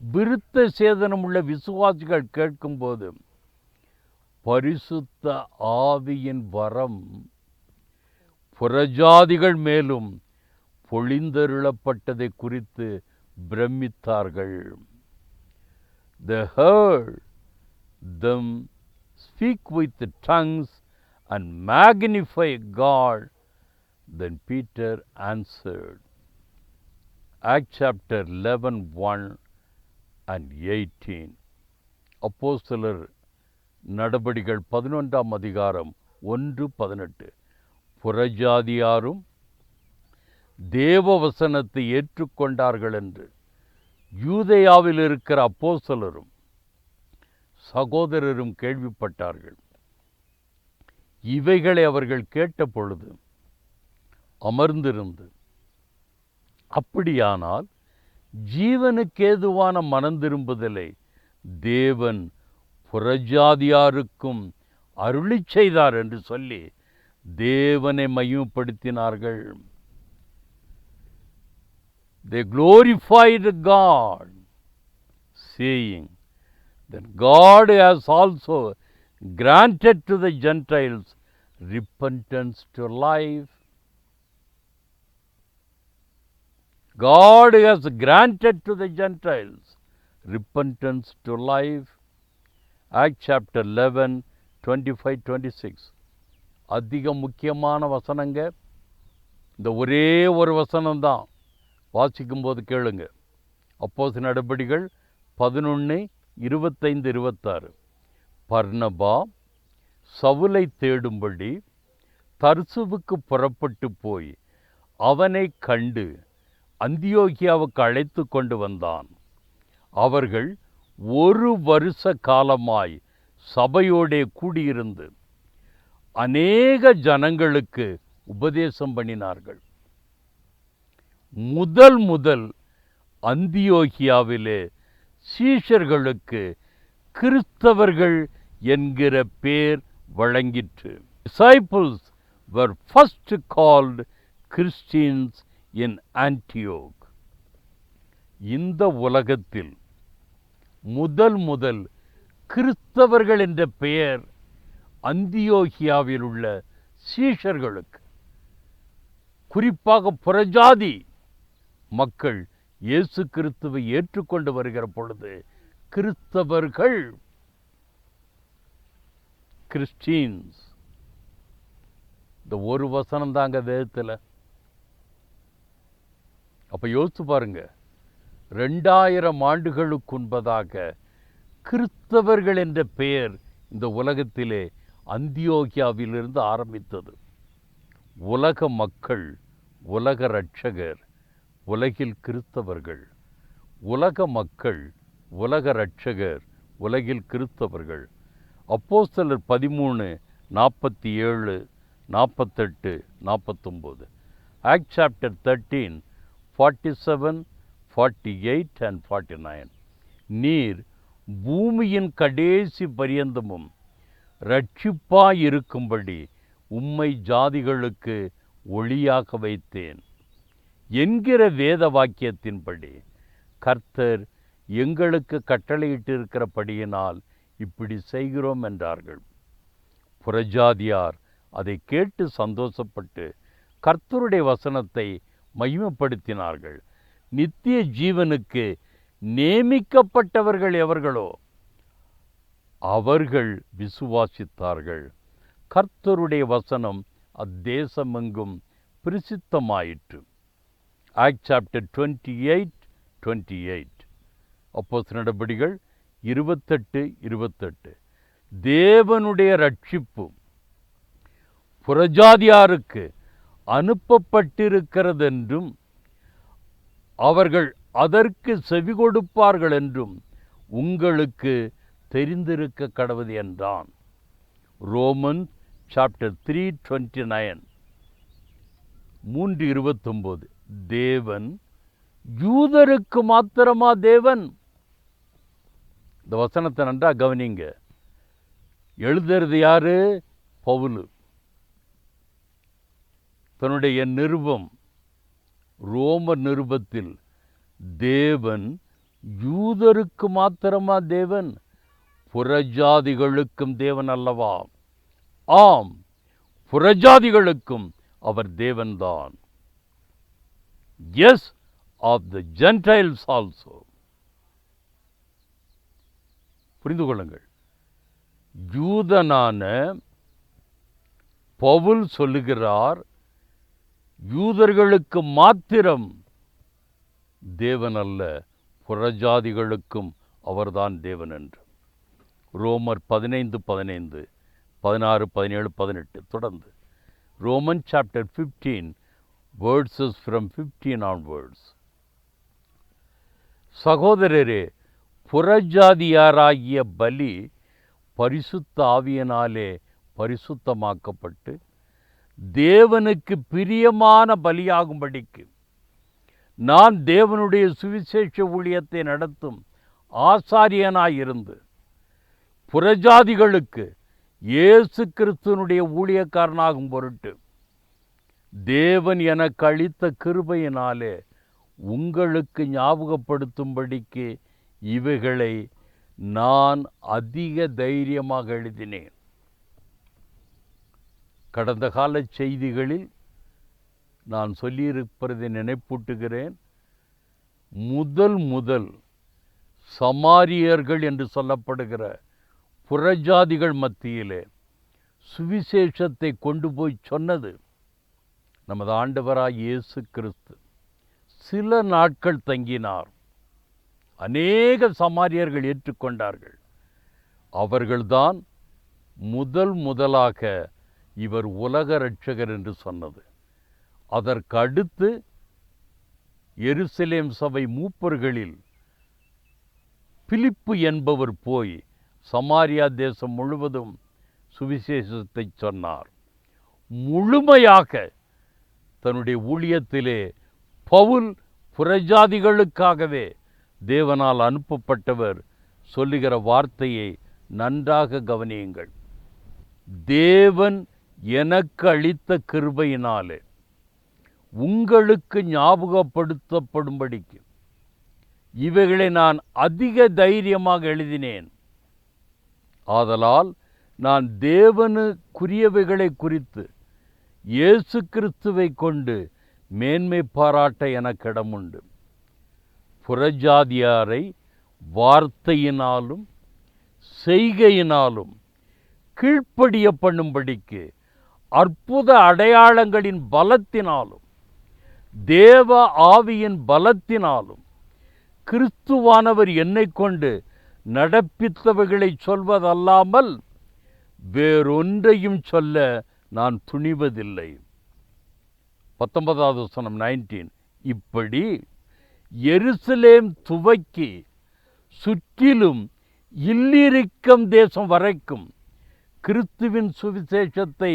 விருத்த சேதனமுள்ள விசுவாசிகள் கேட்கும்போது பரிசுத்த ஆவியின் வரம் புறஜாதிகள் மேலும் பொழிந்தருளப்பட்டதை குறித்து பிரமித்தார்கள். They heard them speak with the tongues and magnify God. Then Peter answered. Acts chapter 11:1 and 18. அப்போஸ்தலர் நடபடிகள் 11ஆம் அதிகாரம் 1-18. புறஜாதியாரும் தேவ வசனத்தை ஏற்றுக்கொண்டார்கள் என்று யூதேயாவில் இருக்கிற அப்போஸ்தலரும் சகோதரரும் கேள்விப்பட்டார்கள். இவைகளை அவர்கள் கேட்ட பொழுது அமர்ந்திருந்து, அப்படியானால் ஜீவனுக்கேதுவான மனந்திரும்புதலை தேவன் புறஜாதியாருக்கும் அருளிச் செய்தார் என்று சொல்லி தேவனை மகிமைப்படுத்தினார்கள். They glorified God, saying that God has also granted to the Gentiles repentance to life. God has granted to the Gentiles repentance to life. Acts chapter 11, 25-26. அதிக முக்கியமான வசனங்க. இந்த ஒரே ஒரு வசனம்தான் வாசிக்கும்போது கேளுங்க. அப்போஸ்தலர் நடபடிகள் 11:25-26. பர்னபா சவுலை தேடும்படி தர்சுவுக்கு புறப்பட்டு போய் அவனை கண்டு அந்தியோகியாவுக்கு அழைத்து கொண்டு வந்தான். அவர்கள் 1 வருஷ காலமாய் சபையோடே கூடியிருந்து அநேக ஜனங்களுக்கு உபதேசம் பண்ணினார்கள். முதல் அந்தியோகியாவிலே சீஷர்களுக்கு கிறிஸ்தவர்கள் என்கிற பேர் வழங்கிற்று. Disciples were first called Christians in Antioch. இந்த உலகத்தில் முதல் கிறிஸ்தவர்கள் என்ற பெயர் அந்தியோகியாவில் உள்ள சீஷர்களுக்கு, குறிப்பாக புறஜாதி மக்கள் இயேசு கிறிஸ்துவை ஏற்றுக்கொண்டு வருகிற பொழுது கிறிஸ்தவர்கள், கிறிஸ்டியன்ஸ். இந்த ஒரு வசனம் தாங்க வேதத்தில். அப்ப யோசித்து பாருங்க, 2000 ஆண்டுகளுக்கு முன்பதாக கிறிஸ்தவர்கள் என்ற பெயர் இந்த உலகத்திலே அந்தியோகியாவிலிருந்து ஆரம்பித்தது. உலக மக்கள், உலக இரட்சகர், உலகில் கிறிஸ்தவர்கள். உலக மக்கள், உலக இரட்சகர், உலகில் கிறிஸ்தவர்கள். அப்போஸ்தலர் 13:47, 48, 49. Acts chapter 13, 47, 48 and 49. நீர் பூமியின் கடைசி பரியந்தமும் இரட்சிப்பாயிருக்கும்படி உம்மை ஜாதிகளுக்கு ஒளியாக வைத்தேன் என்கிற வேத வாக்கியத்தின்படி கர்த்தர் எங்களுக்கு கட்டளையிட்டிருக்கிறபடியினால் இப்படி செய்கிறோம் என்றார்கள். புறஜாதியார் அதை கேட்டு சந்தோஷப்பட்டு கர்த்தருடைய வசனத்தை மகிமைப்படுத்தினார்கள். நித்திய ஜீவனுக்கு நியமிக்கப்பட்டவர்கள் எவர்களோ அவர்கள் விசுவாசித்தார்கள். கர்த்தருடைய வசனம் அத்தேசமெங்கும் பிரசித்தமாயிற்று. Act chapter 28:28. அப்போஸ்தலர் நடபடிகள் 28:28. தேவனுடைய ரட்சிப்பு புறஜாதியாருக்கு அனுப்பப்பட்டிருக்கிறதென்றும் அவர்கள் அதற்கு செவி கொடுப்பார்கள் என்றும் உங்களுக்கு தெரிந்திருக்க கடவுது என்றான். Roman chapter 3:29. 3:29. தேவன் யூதருக்கு மாத்திரமா தேவன்? இந்த வசனத்தை நன்றா கவனிங்க. எழுதுறது யாரு? பவுலு. தன்னுடைய நிருபம், ரோம நிருபத்தில் தேவன் யூதருக்கு மாத்திரமா தேவன்? புறஜாதிகளுக்கும் தேவன் அல்லவா? ஆம், புறஜாதிகளுக்கும் அவர் தேவன்தான். Yes, of the Gentiles also. புரிந்து கொள்ளுங்கள். யூதனான பவுல் சொல்லுகிறார், யூதர்களுக்கு மாத்திரம் தேவன் அல்ல, புறஜாதிகளுக்கும் அவர்தான் தேவன் என்று. ரோமர் 15:15, 16, 17, 18 தொடர்ந்து. Roman chapter 15 verses from 15 onwards. சகோதரரே, புறஜாதியாராகிய பலி பரிசுத்த ஆவியினாலே பரிசுத்தமாக்கப்பட்டு தேவனுக்கு பிரியமான பலியாகும்படிக்கு நான் தேவனுடைய சுவிசேஷ ஊழியத்தை நடத்தும் ஆசாரியனாயிருந்து புறஜாதிகளுக்கு இயேசு கிறிஸ்துவனுடைய ஊழியக்காரனாகும் பொருட்டு தேவன் எனக்கு அளித்த கிருபையினாலே உங்களுக்கு ஞாபகப்படுத்தும்படிக்கு இவைகளை நான் அதிக தைரியமாக எழுதினேன். கடந்த கால செய்திகளில் நான் சொல்லியிருப்பதை நினைப்பூட்டுகிறேன். முதல் சமாரியர்கள் என்று சொல்லப்படுகிற புறஜாதிகள் மத்தியிலே சுவிசேஷத்தை கொண்டு போய் சொன்னது நமது ஆண்டவராய் இயேசு கிறிஸ்து. சில நாட்கள் தங்கினார். அநேக சமாரியர்கள் ஏற்றுக்கொண்டார்கள். அவர்கள்தான் முதலாக இவர் உலக இரட்சகர் என்று சொன்னது. அதற்கு அடுத்து எருசலேம் சபை மூப்பர்களில் பிலிப்பு என்பவர் போய் சமாரியா தேசம் முழுவதும் சுவிசேஷத்தை சொன்னார். முழுமையாக தன்னுடைய ஊழியத்திலே பவுல் புறஜாதிகளுக்காகவே தேவனால் அனுப்பப்பட்டவர் சொல்லுகிற வார்த்தையை நன்றாக கவனியுங்கள். தேவன் எனக்கு அளித்த கிருபையினாலே உங்களுக்கு ஞாபகப்படுத்தப்படும்படிக்கு இவைகளை நான் அதிக தைரியமாக எழுதினேன். ஆதலால் நான் தேவனுக்குரியவைகளை குறித்து இயேசு கிறிஸ்துவை கொண்டு மேன்மை பாராட்ட எனக்கு இடமுண்டு. புறஜாதியாரை வார்த்தையினாலும் செய்கையினாலும் கீழ்ப்படிய பண்ணும்படிக்கு அற்புத அடையாளங்களின் பலத்தினாலும் தேவ ஆவியின் பலத்தினாலும் கிறிஸ்துவானவர் என்னை கொண்டு நடப்பித்தவைகளை சொல்வதல்லாமல் வேறொன்றையும் சொல்ல நான் துணிவதில்லை. 19வது வசனம் 19. இப்படி எருசலேம் துவக்கி சுற்றிலும் இல்லிரிக்கம் தேசம் வரைக்கும் கிறிஸ்துவின் சுவிசேஷத்தை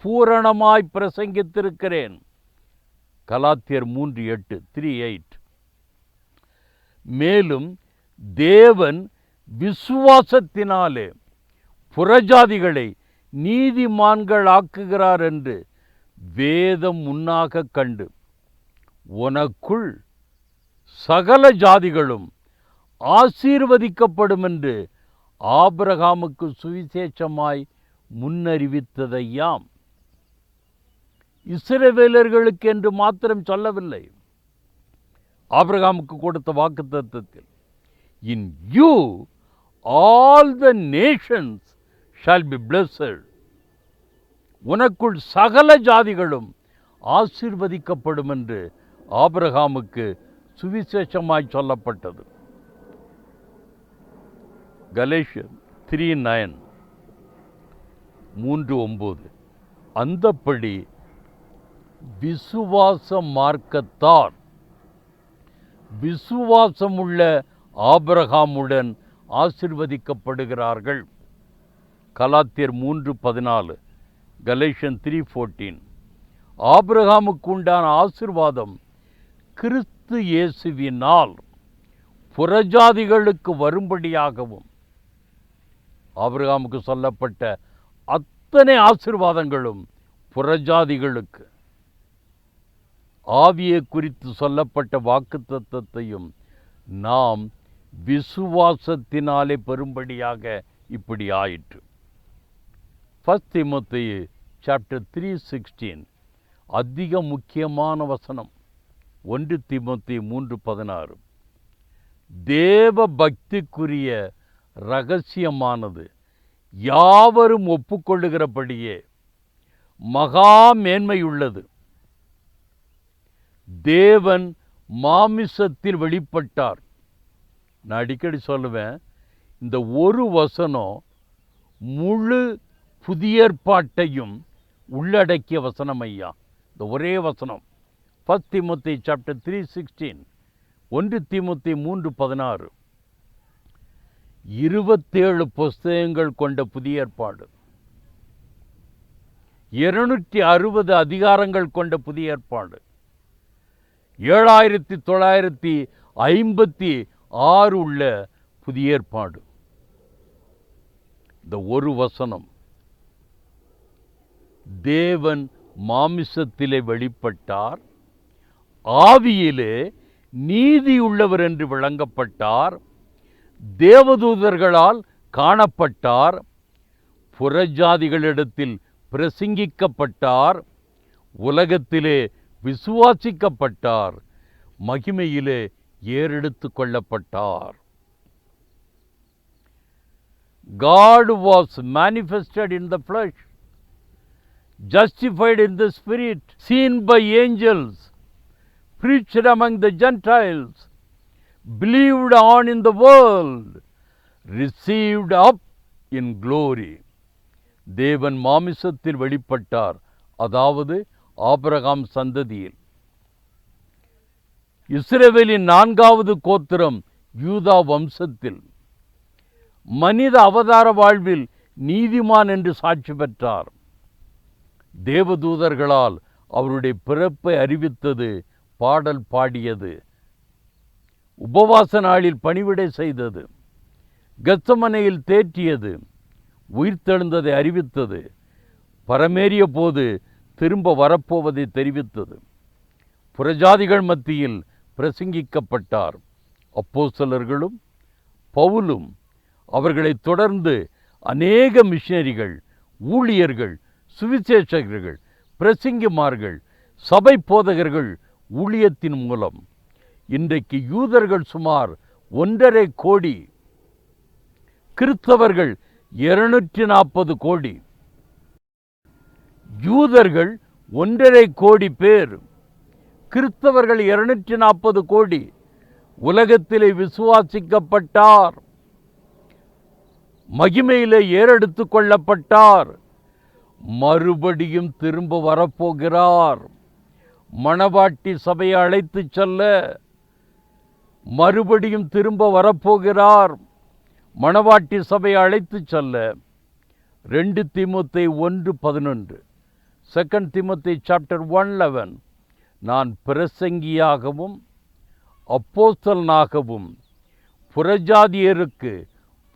பூரணமாய் பிரசங்கித்திருக்கிறேன். கலாத்தியர் 3:8, 3:8. மேலும் தேவன் விசுவாசத்தினாலே புறஜாதிகளை நீதிமான்கள் ஆக்குகிறார் என்று வேதம் முன்னாக கண்டு உனக்குள் சகல ஜாதிகளும் ஆசீர்வதிக்கப்படும் என்று ஆபிரகாமுக்கு சுவிசேஷமாய் முன்னறிவித்ததையாம். இஸ்ரவேலர்களுக்கு என்று மாத்திரம் சொல்லவில்லை. ஆபிரகாமுக்கு கொடுத்த வாக்குத்தத்தத்தில் in you all the nations shall be blessed, உனக்குள் சகல ஜாதிகளும் ஆசீர்வதிக்கப்படும் என்று ஆபிரகாமுக்கு சுவிசேஷமாய் சொல்லப்பட்டது. கலேஷியர் 3:9, 3:9. அந்தப்படி விசுவாச மார்க்கத்தார் விசுவாசமுள்ள ஆபிரகாமுடன் ஆசீர்வதிக்கப்படுகிறார்கள். கலாத்தியர் 3:14, கலேஷியர் 3:14. ஆபிரகாமுக்கு உண்டான ஆசீர்வாதம் கிறிஸ்து இயேசுவினால் புறஜாதிகளுக்கு வரும்படியாகவும், ஆபிரகாமுக்கு சொல்லப்பட்ட அத்தனை ஆசீர்வாதங்களும் புறஜாதிகளுக்கு. ஆவியை குறித்து சொல்லப்பட்ட வாக்குத்தத்தத்தையும் நாம் விசுவாசத்தினாலே பெறும்படியாக இப்படி ஆயிற்று. 1 தீமோத்தேயு சாப்டர் 3:16 அதிக முக்கியமான வசனம். 1 தீமோத்தேயு 3:16. தேவ பக்திக்குரிய இரகசியமானது யாவரும் ஒப்புக்கொள்ளுகிறபடியே மகா மேன்மையுள்ளது. தேவன் மாமிசத்தில் வெளிப்பட்டார். நான் அடிக்கடி சொல்லுவேன், இந்த ஒரு வசனம் முழு புதிய ஏற்பாட்டையும் உள்ளடக்கிய வசனம் ஐயா. இந்த ஒரே வசனம் 1 தீமோத்தேயு சாப்டர் 3:16, 1 தீமோத்தேயு 3:16. 27 புஸ்தகங்கள் கொண்ட புதிய ஏற்பாடு, 260 அதிகாரங்கள் கொண்ட புதிய ஏற்பாடு, 7956 உள்ள புதிய ஏற்பாடு. இந்த ஒரு வசனம் தேவன் மாமிசத்திலே வெளிப்பட்டார், ஆவியிலே நீதியுள்ளவர் என்று விளங்கப்பட்டார், தேவதூதர்களால் காணப்பட்டார், புறஜாதிகளிடத்தில் பிரசங்கிக்கப்பட்டார், உலகத்திலே விசுவாசிக்கப்பட்டார், மகிமையிலே ஏறெடுத்து கொள்ளப்பட்டார். God was manifested in the flesh, justified in the spirit, seen by angels, preached among the Gentiles, believed on in the world, received up in glory. தேவன் மாமிசத்தில் வெளிப்பட்டார், அதாவது ஆபிரகாம் சந்ததியில். இஸ்ரவேலின் 4வது கோத்திரம் யூதா வம்சத்தில் மனித அவதார வாழ்வில் நீதிமான் என்று சாட்சி பெற்றார். தேவதூதர்களால் அவருடைய பிறப்பை அறிவித்தது, பாடல் பாடியது, உபவாச நாளில் பணிவிடை செய்தது, கெத்சமனையில் தேற்றியது, உயிர்த்தெழுந்ததை அறிவித்தது, பரமேறிய போது திரும்ப வரப்போவதை தெரிவித்தது, புறஜாதிகள் மத்தியில் பிரசங்கிக்கப்பட்டார். அப்போஸ்தலர்களும் பவுலும் அவர்களை தொடர்ந்து அநேக மிஷனரிகள், ஊழியர்கள், சுவிசேஷகர்கள், பிரசங்கிமார்கள், சபை போதகர்கள் ஊழியத்தின் மூலம் இன்றைக்கு யூதர்கள் சுமார் 1.5 கோடி, கிறிஸ்தவர்கள் 240 கோடி. யூதர்கள் 1.5 கோடி பேர், கிறிஸ்தவர்கள் 240 கோடி உலகத்திலே விசுவாசிக்கப்பட்டார், மகிமையிலே ஏறெடுத்து கொள்ளப்பட்டார், மறுபடியும் திரும்ப வரப்போகிறார், மணவாட்டி சபையை அழைத்து செல்ல மறுபடியும் திரும்ப வரப்போகிறார். மணவாட்டி சபையை அழைத்து செல்ல 2 தீமோத்தேயு 1:11, 2 தீமோத்தேயு சாப்டர் 1:11, நான் பிரசங்கியாகவும் அப்போஸ்தலனாகவும் புறஜாதியருக்கு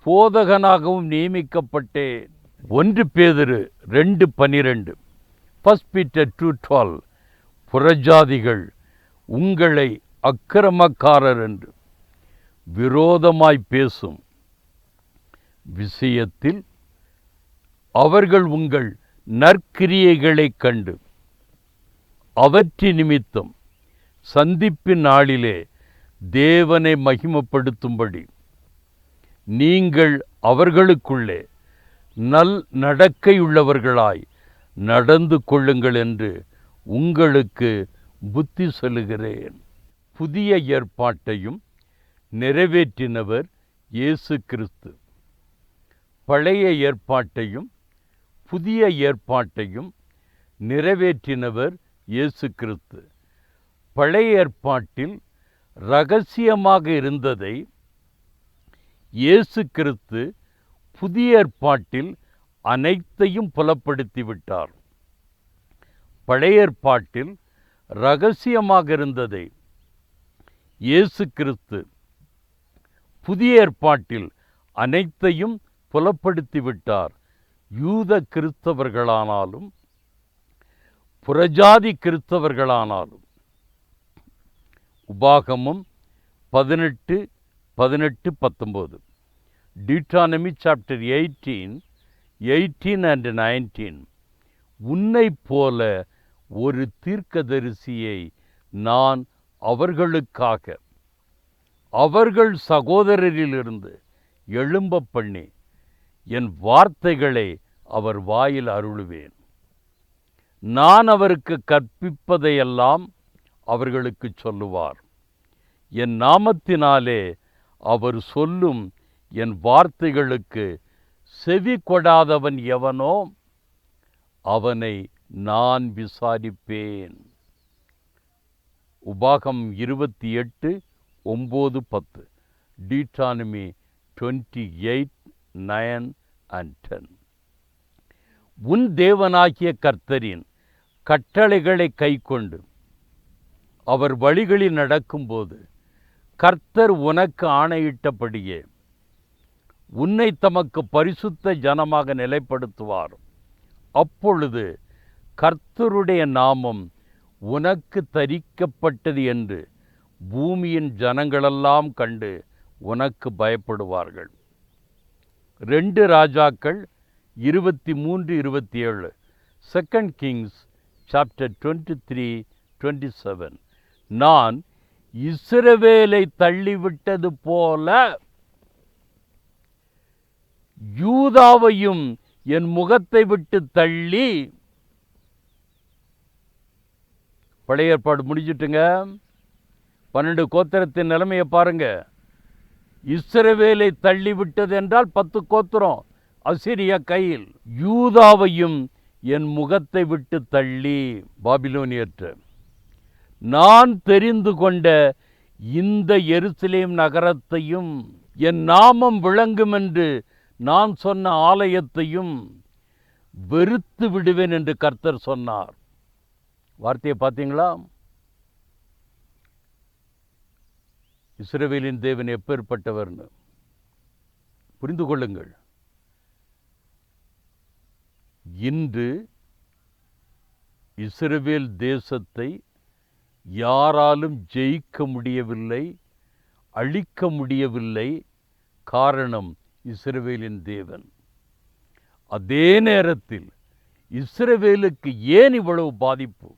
போதகனாகவும் நியமிக்கப்பட்டேன். 1 பேதுரு 2:12, 1 Peter 2:12, புறஜாதிகள் உங்களை அக்கிரமக்காரர் என்று விரோதமாய் பேசும் விஷயத்தில் அவர்கள் உங்கள் நற்கிரியைகளைக் கண்டு அவற்றி நிமித்தம் சந்திப்பின் நாளிலே தேவனை மகிமைப்படுத்தும்படி நீங்கள் அவர்களுக்குள்ளே நல் நடக்கையுள்ளவர்களாய் நடந்து கொள்ளுங்கள் என்று உங்களுக்கு புத்தி சொல்லுகிறேன். புதிய ஏற்பாட்டையும் நிறைவேற்றினவர் இயேசு கிறிஸ்து. பழைய ஏற்பாட்டையும் புதிய ஏற்பாட்டையும் நிறைவேற்றினவர் இயேசு கிறிஸ்து. பழைய ஏற்பாட்டில் இரகசியமாக இருந்ததை இயேசு கிறிஸ்து புதிய ஏற்பாட்டில் அனைத்தையும் புலப்படுத்திவிட்டார். பழைய ஏற்பாட்டில் இரகசியமாக இருந்ததை இயேசு கிறிஸ்து புதிய ஏற்பாட்டில் அனைத்தையும் புலப்படுத்திவிட்டார். யூத கிறிஸ்தவர்களானாலும் புறஜாதி கிறிஸ்தவர்களானாலும். உபாகமம் 18:19, டியூட்ரானமி சாப்டர் 18 and 19, உன்னைப் போல ஒரு தீர்க்கதரிசியை நான் அவர்களுக்காக அவர்கள் சகோதரரிலிருந்து எழும்ப பண்ணி என் வார்த்தைகளை அவர் வாயில் அருளுவேன். நான் அவருக்கு கற்பிப்பதையெல்லாம் அவர்களுக்கு சொல்லுவார். என் நாமத்தினாலே அவர் சொல்லும் என் வார்த்தைகளுக்கு செவி கொடாதவன் எவனோ அவனை நான் விசாரிப்பேன். உபாகம் 28:9-10, டியூட்ரானமி 28:9 and 10. உன் தேவனாகிய கர்த்தரின் கட்டளைகளை கைக்கொண்டு அவர் வழிகளில் நடக்கும்போது கர்த்தர் உனக்கு ஆணையிட்டபடியே உன்னை தமக்கு பரிசுத்த ஜனமாக நிலைப்படுத்துவார். அப்பொழுது கர்த்தருடைய நாமம் உனக்கு தரிக்கப்பட்டது என்று பூமியின் ஜனங்களெல்லாம் கண்டு உனக்கு பயப்படுவார்கள். 2 ராஜாக்கள் 23:27, 2 கிங்ஸ் சாப்டர் 23:27, நான் இஸ்ரவேலை தள்ளிவிட்டது போல யூதாவையும் என் முகத்தை விட்டு தள்ளி. பழைய ஏற்பாடு முடிஞ்சிட்டுங்க. 12 கோத்திரத்தின் நிலைமையை பாருங்க. இஸ்ரவேலை தள்ளிவிட்டது என்றால் 10 கோத்திரம் அசிரிய கையில். யூதாவையும் என் முகத்தை விட்டு தள்ளி பாபிலோனியற்ற நான் தெரிந்து கொண்ட இந்த எருசலேம் நகரத்தையும் என் நாமம் விளங்கும் என்று நான் சொன்ன ஆலயத்தையும் வெறுத்து விடுவேன் என்று கர்த்தர் சொன்னார். வார்த்தையை பார்த்தீங்களா? இஸ்ரவேலின் தேவன் எப்பேற்பட்டவர்னு புரிந்து கொள்ளுங்கள். இன்று இஸ்ரவேல் தேசத்தை யாராலும் ஜெயிக்க முடியவில்லை, அழிக்க முடியவில்லை. காரணம் இஸ்ரவேலின் தேவன். அதே நேரத்தில் இஸ்ரவேலுக்கு ஏன் இவ்வளவு பாதிப்பு?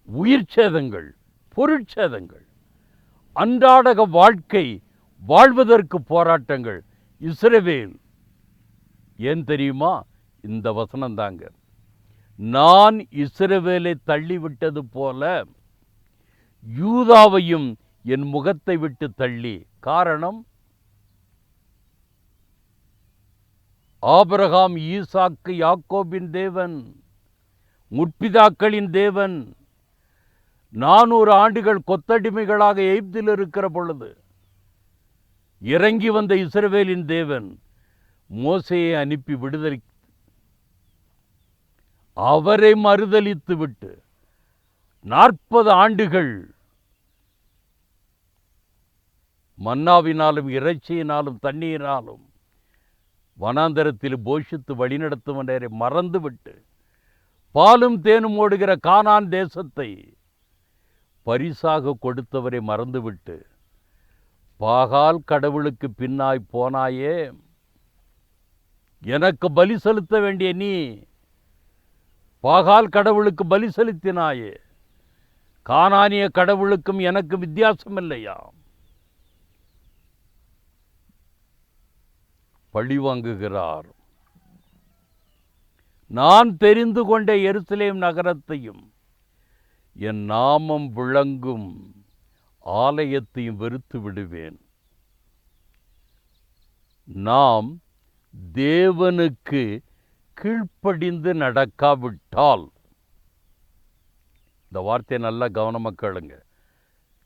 உயிர் சேதங்கள், பொருட்சேதங்கள், அன்றாட வாழ்க்கை வாழ்வதற்கு போராட்டங்கள். இஸ்ரவேல் ஏன் தெரியுமா? இந்த வசனம் தாங்க. நான் இஸ்ரவேலை தள்ளிவிட்டது போல யூதாவையும் என் முகத்தை விட்டு தள்ளி. காரணம், ஆபிரகாம், ஈசாக்கு, யாக்கோபின் தேவன், முற்பிதாக்களின் தேவன் 400 ஆண்டுகள் கொத்தடிமைகளாக எகிப்தில் இருக்கிற பொழுது இறங்கி வந்த இஸ்ரவேலின் தேவன் மோசேயை அனுப்பி விடுதலை அவரை மறுதலித்து விட்டு 40 ஆண்டுகள் மன்னாவினாலும் இறைச்சியினாலும் தண்ணீரினாலும் வனாந்தரத்தில் போஷித்து வழிநடத்துவனரை மறந்துவிட்டு பாலும் தேனும் ஓடுகிற கானான் தேசத்தை பரிசாக கொடுத்தவரை மறந்துவிட்டு பாகால் கடவுளுக்கு பின்னாய் போனாயே, எனக்கு பலி செலுத்த வேண்டிய நீ பாகால் கடவுளுக்கு பலி செலுத்தினாயே, கானானிய கடவுளுக்கும் எனக்கு வித்தியாசம் இல்லையா? பழி வாங்குகிறார். நான் தெரிந்து கொண்ட எருசலேம் நகரத்தையும் என் நாமம் விளங்கும் ஆலயத்தையும் வெறுத்து விடுவேன். நாம் தேவனுக்கு கீழ்ப்படிந்து நடக்காவிட்டால், இந்த வார்த்தையை நல்லா கவனமாக கேளுங்க.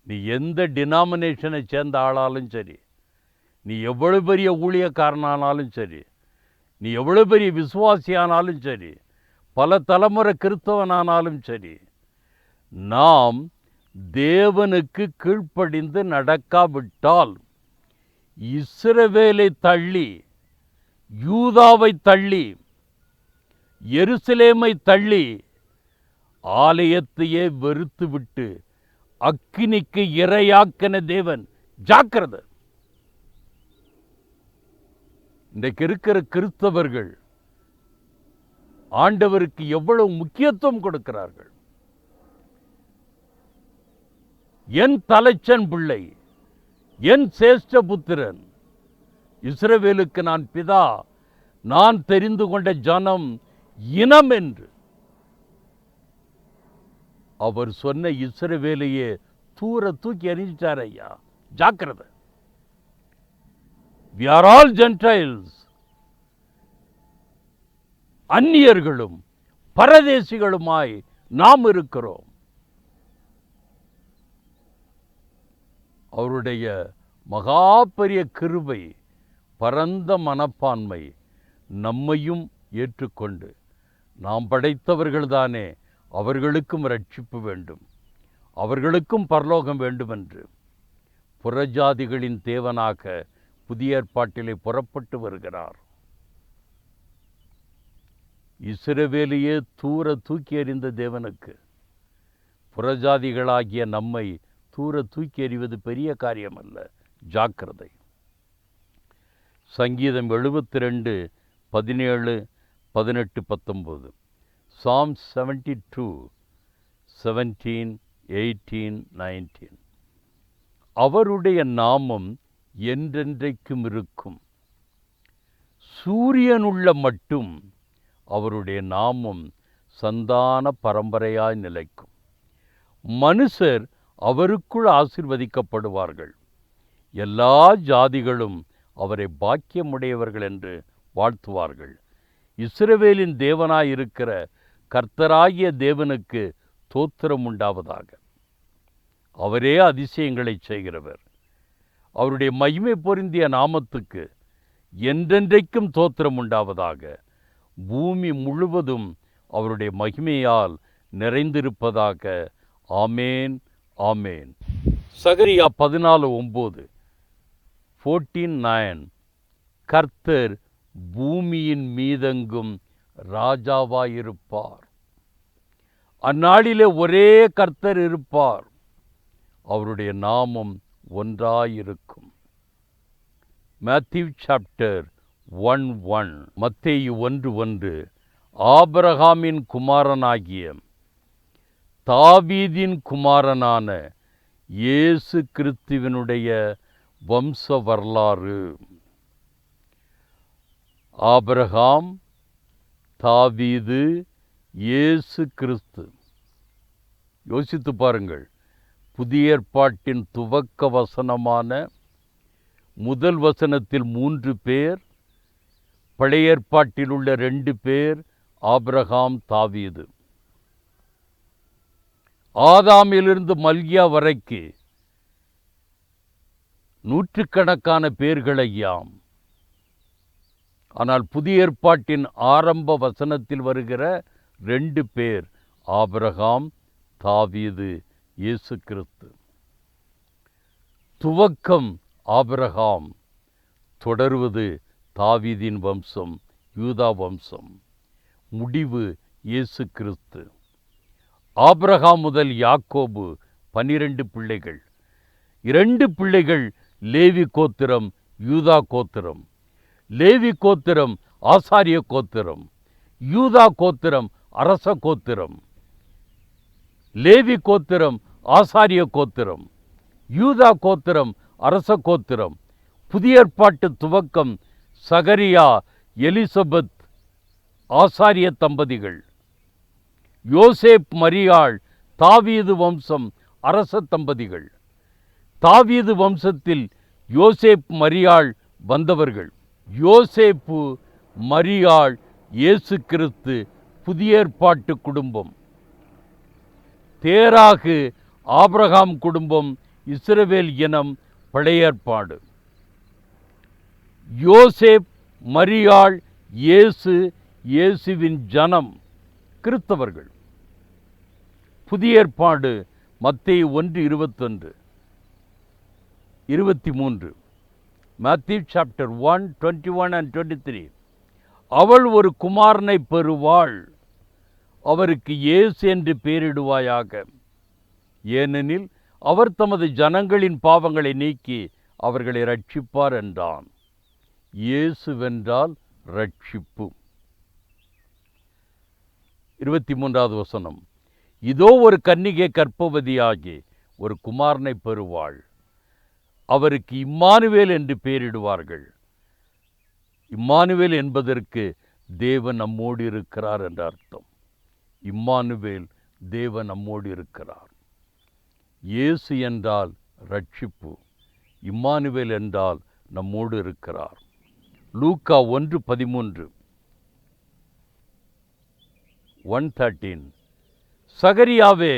நீ எந்த டினாமினேஷனை சேர்ந்த ஆளாலும் சரி, நீ எவ்வளவு பெரிய ஊழியக்காரனானாலும் சரி, நீ எவ்வளவு பெரிய விசுவாசியானாலும் சரி, பல தலைமுறை கிறிஸ்தவனானாலும் சரி, நாம் தேவனுக்கு கீழ்ப்படிந்து நடக்காவிட்டால் இஸ்ரவேலை தள்ளி, யூதாவை தள்ளி, எருசலேமை தள்ளி ஆலயத்தையே வெறுத்துவிட்டு அக்கினிக்கு இரையாக்கின தேவன். ஜாக்கிரதை. இன்றைக்கு இருக்கிற கிறிஸ்தவர்கள் ஆண்டவருக்கு எவ்வளவு முக்கியத்துவம் கொடுக்கிறார்கள். என் தலைச்சன் பிள்ளை, என் சேஷ்ட புத்திரன், இஸ்ரவேலுக்கு நான் பிதா, நான் தெரிந்து கொண்ட ஜனம், இனம் என்று அவர் சொன்ன இஸ்ரவேலையே தூர தூக்கி எறிஞ்சிட்டார் ஐயா. ஜாக்கிரதை. We are all Gentiles. அந்நியர்களும் பரதேசிகளுமாய் நாம் இருக்கிறோம். அவருடைய மகா பெரிய கிருபை, பரந்த மனப்பான்மை நம்மையும் ஏற்றுக்கொண்டு, நாம் படைத்தவர்கள்தானே, அவர்களுக்கும் ரட்சிப்பு வேண்டும், அவர்களுக்கும் பரலோகம் வேண்டுமென்று புறஜாதிகளின் தேவனாக புதிய ஏற்பாட்டிலே புறப்பட்டு வருகிறார். இஸ்ரவேலையே தூர தூக்கி எறிந்த தேவனுக்கு புறஜாதிகளாகிய நம்மை தூர தூக்கி எறிவது பெரிய காரியம் அல்ல. ஜாக்கிரதை. சங்கீதம் 72 17 18 19. Psalm 72 17 18 19. அவருடைய நாமம் என்றென்றைக்கும் இருக்கும். சூரியனுள்ள மட்டும் அவருடைய நாமம் சந்தான பரம்பரையாய் நிலைக்கும். மனுஷர் அவருக்குள் ஆசீர்வதிக்கப்படுவார்கள். எல்லா ஜாதிகளும் அவரை பாக்கியமுடையவர்கள் என்று வாழ்த்துவார்கள். இஸ்ரவேலின் தேவனாயிருக்கிற கர்த்தராகிய தேவனுக்கு தோத்திரம் உண்டாவதாக. அவரே அதிசயங்களை செய்கிறவர். அவருடைய மகிமை பொருந்திய நாமத்துக்கு என்றென்றைக்கும் தோத்திரம் உண்டாவதாக. பூமி முழுவதும் அவருடைய மகிமையால் நிறைந்திருப்பதாக. ஆமேன், ஆமேன். சகரியா 14:9, 14:9. கர்த்தர் பூமியின் மீதெங்கும் ராஜாவாயிருப்பார். அந்நாளிலே ஒரே கர்த்தர் இருப்பார். அவருடைய நாமம் ஒன்றாயிருக்கும். Matthew chapter 1:1. மத்தேயு 1:1. ஆபிரகாமின் குமாரனாகிய தாவீதின் குமாரனான இயேசு கிறிஸ்துவினுடைய வம்ச வரலாறு. ஆபிரகாம், தாவீது, இயேசு கிறிஸ்து. யோசித்து பாருங்கள். புதிய ஏற்பாட்டின் துவக்க வசனமான முதல் வசனத்தில் 3 பேர், பழைய ஏற்பாட்டில் உள்ள 2 பேர் ஆபிரகாம், தாவீது. ஆதாமிலிருந்து மல்கியா வரைக்கு நூற்றுக்கணக்கான பேர்களையாம். ஆனால் புதிய ஏற்பாட்டின் ஆரம்ப வசனத்தில் வருகிற 2 பேர், ஆபிரகாம், தாவீது, இயேசு கிறிஸ்து. துவக்கம் ஆபிரகாம், தொடர்வது தாவீதின் வம்சம், யூதா வம்சம். முடிவு இயேசு கிறிஸ்து. ஆபிரகாம் முதல் யாக்கோபு 12 பிள்ளைகள். 2 பிள்ளைகள் லேவி கோத்திரம், யூதா கோத்திரம். லேவி கோத்திரம் ஆசாரிய கோத்திரம், யூதா கோத்திரம் அரச கோத்திரம். லேவி கோத்திரம் ஆசாரிய கோத்திரம், யூதா கோத்திரம் அரச கோத்திரம். புதிய ஏற்பாட்டு துவக்கம் சகரியா, எலிசபெத் ஆசாரிய தம்பதிகள். யோசேப், மரியாள் தாவீது வம்சம் அரச தம்பதிகள். தாவீது வம்சத்தில் யோசேப், மரியாள் வந்தவர்கள். யோசேப்பு, மரியாள், இயேசு கிறிஸ்து புதிய ஏற்பாட்டு குடும்பம். தேராகு ஆபிரகாம் குடும்பம், இஸ்ரவேல் இனம் பழைய ஏற்பாடு. யோசேப், மரியாள், இயேசு, இயேசுவின் ஜனம் கிறிஸ்தவர்கள். புதிய ஏற்பாடு மத்தேயு 1:21, 23. Matthew chapter 1, 21 and 23. அவள் ஒரு குமாரனை பெறுவாள், அவருக்கு இயேசு என்று பெயரிடுவாயாக, ஏனெனில் அவர் தமது ஜனங்களின் பாவங்களை நீக்கி அவர்களை ரட்சிப்பார் என்றான். இயேசுவென்றால் ரட்சிப்பு. 23வது வசனம். இதோ ஒரு கன்னிகை கர்ப்பவதியாகி ஒரு குமாரனை பெறுவாள், அவருக்கு இம்மானுவேல் என்று பெயரிடுவார்கள். இம்மானுவேல் என்பதற்கு தேவன் நம்மோடு இருக்கிறார் என்ற அர்த்தம். இம்மானுவேல், தேவன் நம்மோடு இருக்கிறார். இயேசு என்றால் ரட்சிப்பு, இம்மானுவேல் என்றால் நம்மோடு இருக்கிறார். லூக்கா 1:13, 1:13. சகரியாவே,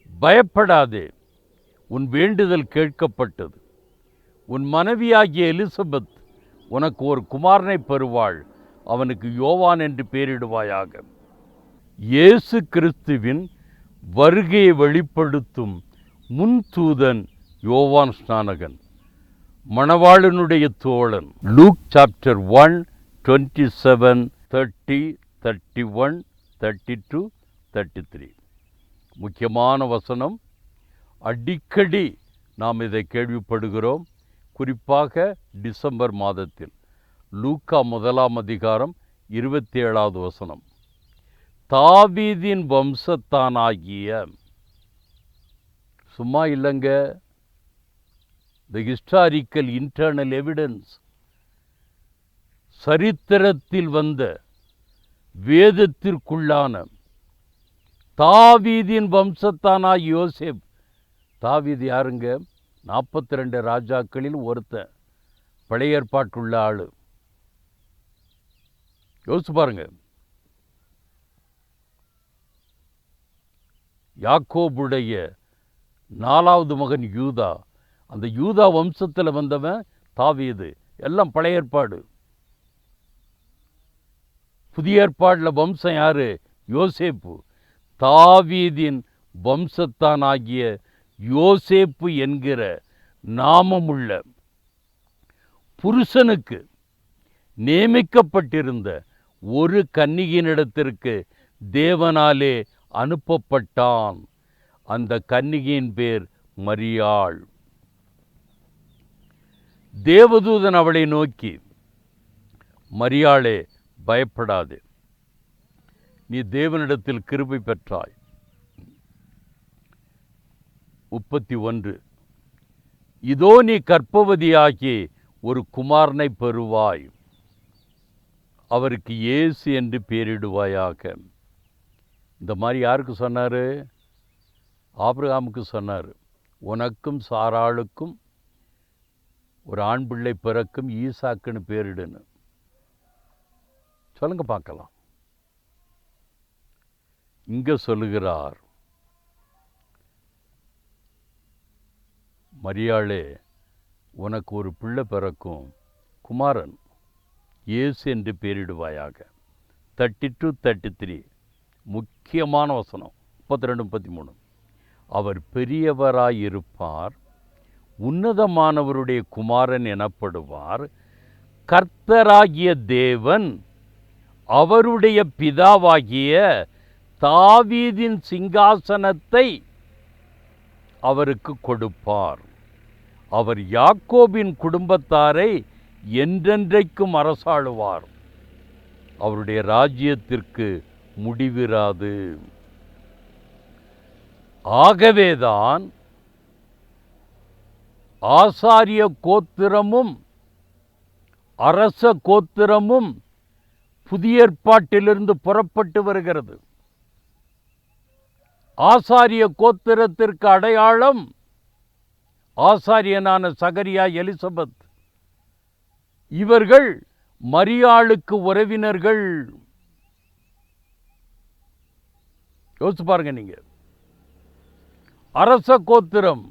பயப்படாதே, உன் வேண்டுதல் கேட்கப்பட்டது. உன் மனைவியாகிய எலிசபெத் உனக்கு ஒரு குமாரனை பெறுவாள், அவனுக்கு யோவான் என்று பெயரிடுவாயாக. இயேசு கிறிஸ்துவின் வருகையை வெளிப்படுத்தும் முன் தூதன் யோவான் ஸ்நானகன், மணவாளனுடைய தோழன். Look chapter 1, 27, 30, 31, 32, 33. முக்கியமான வசனம். அடிக்கடி நாம் இதை கேள்விப்படுகிறோம், குறிப்பாக டிசம்பர் மாதத்தில். லூக்கா 1ஆம் அதிகாரம் 27வது வசனம். தாவீதின் வம்சத்தானாகிய, சும்மா இல்லைங்க, தி ஹிஸ்டாரிக்கல் இன்டர்னல் எவிடன்ஸ், சரித்திரத்தில் வந்த வேதத்திற்குள்ளான தாவீதின் வம்சத்தானாகிய யோசேப். தாவீது யாருங்க? 42 ராஜாக்களில் ஒருத்தன், பழைய ஏற்பாட்டுள்ள ஆளு. யோசிச்சு பாருங்க. யாக்கோபுடைய 4வது மகன் யூதா, அந்த யூதா வம்சத்தில் வந்தவன் தாவீது. எல்லாம் பழைய ஏற்பாடு. புதிய ஏற்பாட்டில் வம்சம் யாரு? யோசேப்பு. தாவீதின் வம்சத்தானாகிய யோசேப்பு என்கிற நாமமுள்ள புருஷனுக்கு நியமிக்கப்பட்டிருந்த ஒரு கன்னிகையினிடத்திற்கு தேவனாலே அனுப்பப்பட்டான். அந்த கன்னிகையின் பேர் மரியாள். தேவதூதன் அவளை நோக்கி, மரியாளே, பயப்படாதே, நீ தேவனிடத்தில் கிருபை பெற்றாய். 31. இதோ நீ கர்ப்பவதியாகி ஒரு குமாரனை பெறுவாய், அவருக்கு இயேசு என்று பெயரிடுவாயாக. இந்த மாதிரி யாருக்கு சொன்னார்? ஆபிரகாமுக்கு சொன்னார். உனக்கும் சாராளுக்கும் ஒரு ஆண் பிள்ளை பிறக்கும், ஈசாக்குன்னு பேரிடுன்னு. சொல்லுங்க பார்க்கலாம். இங்கே சொல்லுகிறார், மரியாளே, உனக்கு ஒரு பிள்ளை பிறக்கும், குமாரன், இயேசு என்று பெயரிடுவாயாக. 32-33 முக்கியமான வசனம். 32-33 அவர் பெரியவராயிருப்பார், உன்னதமானவருடைய குமாரன் எனப்படுவார். கர்த்தராகிய தேவன் அவருடைய பிதாவாகிய தாவீதின் சிங்காசனத்தை அவருக்கு கொடுப்பார். அவர் யாக்கோபின் குடும்பத்தாரை என்றென்றைக்கும் அரசாளுவார். அவருடைய ராஜ்யத்திற்கு முடிவிராது. ஆகவேதான் ஆசாரிய கோத்திரமும் அரச கோத்திரமும் புதிய ஏற்பாட்டிலிருந்து புறப்பட்டு வருகிறது. ஆசாரிய கோத்திரத்திற்கு அடையாளம் ஆசாரியனான சகரியா, எலிசபெத். இவர்கள் மரியாளுக்கு உறவினர்கள். யோசிச்சு பாருங்க நீங்க. அரச கோத்திரம்,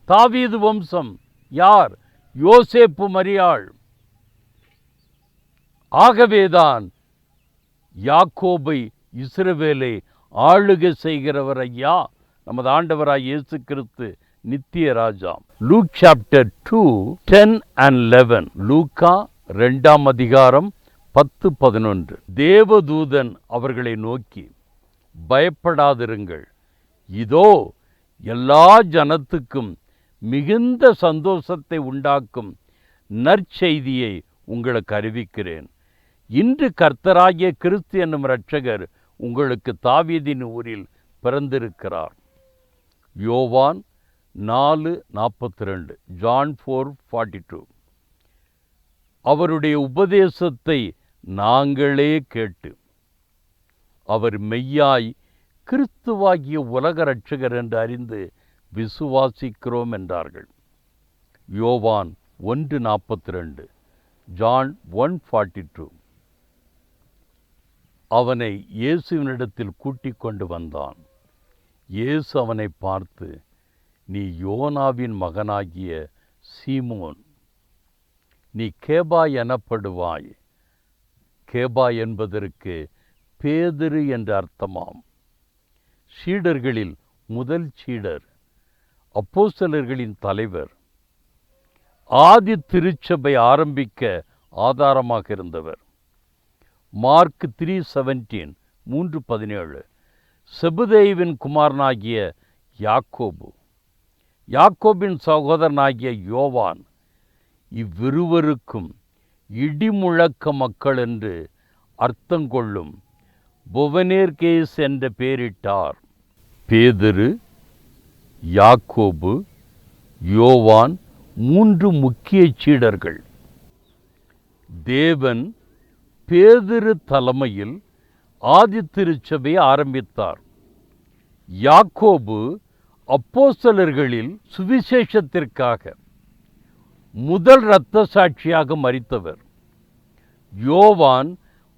தாவீது வம்சம் யார்? யோசேப்பு, மரியாள். ஆகவேதான் யாக்கோபை, இஸ்ரவேலை ஆளுகை செய்கிறவர் ஐயா நமது ஆண்டவராய் இயேசு கிறிஸ்து, நித்திய ராஜா. Look chapter 2:10-11. லூக்கா 2ஆம் அதிகாரம் 10-11. தேவதூதன் அவர்களை நோக்கி, பயப்படாதிருங்கள், இதோ எல்லா ஜனத்துக்கும் மிகுந்த சந்தோஷத்தை உண்டாக்கும் நற்செய்தியை உங்களுக்கு அறிவிக்கிறேன். இன்று கர்த்தராகிய கிறிஸ்து என்னும் இரட்சகர் உங்களுக்கு தாவீதின் ஊரில் பிறந்திருக்கிறார். யோவான் 4:42. ஜான் 4:42. அவருடைய உபதேசத்தை நாங்களே கேட்டு அவர் மெய்யாய் கிறிஸ்துவாகிய உலக இரட்சகர் என்று அறிந்து விசுவாசிக்கிறோம் என்றார்கள். யோவான் 1:42. ஜான் 1:42. அவனை இயேசுவினிடத்தில் கூட்டிக் கொண்டு வந்தான். இயேசு அவனை பார்த்து, நீ யோனாவின் மகனாகிய சீமோன், நீ கேபா எனப்படுவாய். கேபா என்பதற்கு பேதுரு என்ற அர்த்தமாம். சீடர்களில் முதல் சீடர், அப்போஸ்தலர்களின் தலைவர், ஆதி திருச்சபை ஆரம்பிக்க ஆதாரமாக இருந்தவர். மார்க் 3:17, 3:17. செபதேயுவின் குமாரனாகிய யாக்கோபு, யாக்கோபின் சகோதரனாகிய யோவான். இவ்விருவருக்கும் இடிமுழக்க மக்கள் என்று அர்த்தங்கொள்ளும் பொவனேர்கேஸ் என்ற பெயரிட்டார். பேதுரு, யாக்கோபு, யோவான் 3 முக்கிய சீடர்கள். தேவன் பேதுரு தலைமையில் ஆதி திருச்சபை ஆரம்பித்தார். யாக்கோபு அப்போஸ்தலர்களில் சுவிசேஷத்திற்காக முதல் இரத்த சாட்சியாக மரித்தவர். யோவான்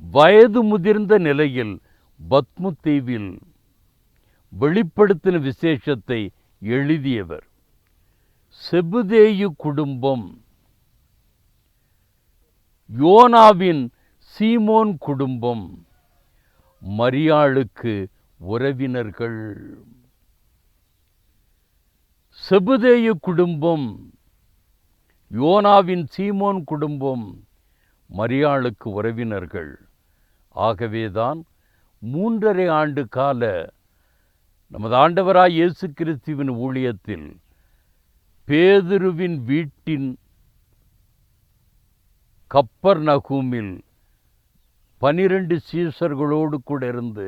வயது முதிர்ந்த நிலையில் பத்மு தீவில் வெளிப்படுத்தின விசேஷத்தை எழுதியவர். செபதேயு குடும்பம், யோனாவின் சீமோன் குடும்பம் மரியாளுக்கு உறவினர்கள். செபதேயு குடும்பம், யோனாவின் சீமோன் குடும்பம் மரியாளுக்கு உறவினர்கள். ஆகவேதான் 3½ ஆண்டு கால நமது ஆண்டவராய் இயேசு கிறிஸ்துவின் ஊழியத்தில் பேதுருவின் வீட்டின் கப்பர்நகூமில் 12 சீஷர்களோடு கூட இருந்து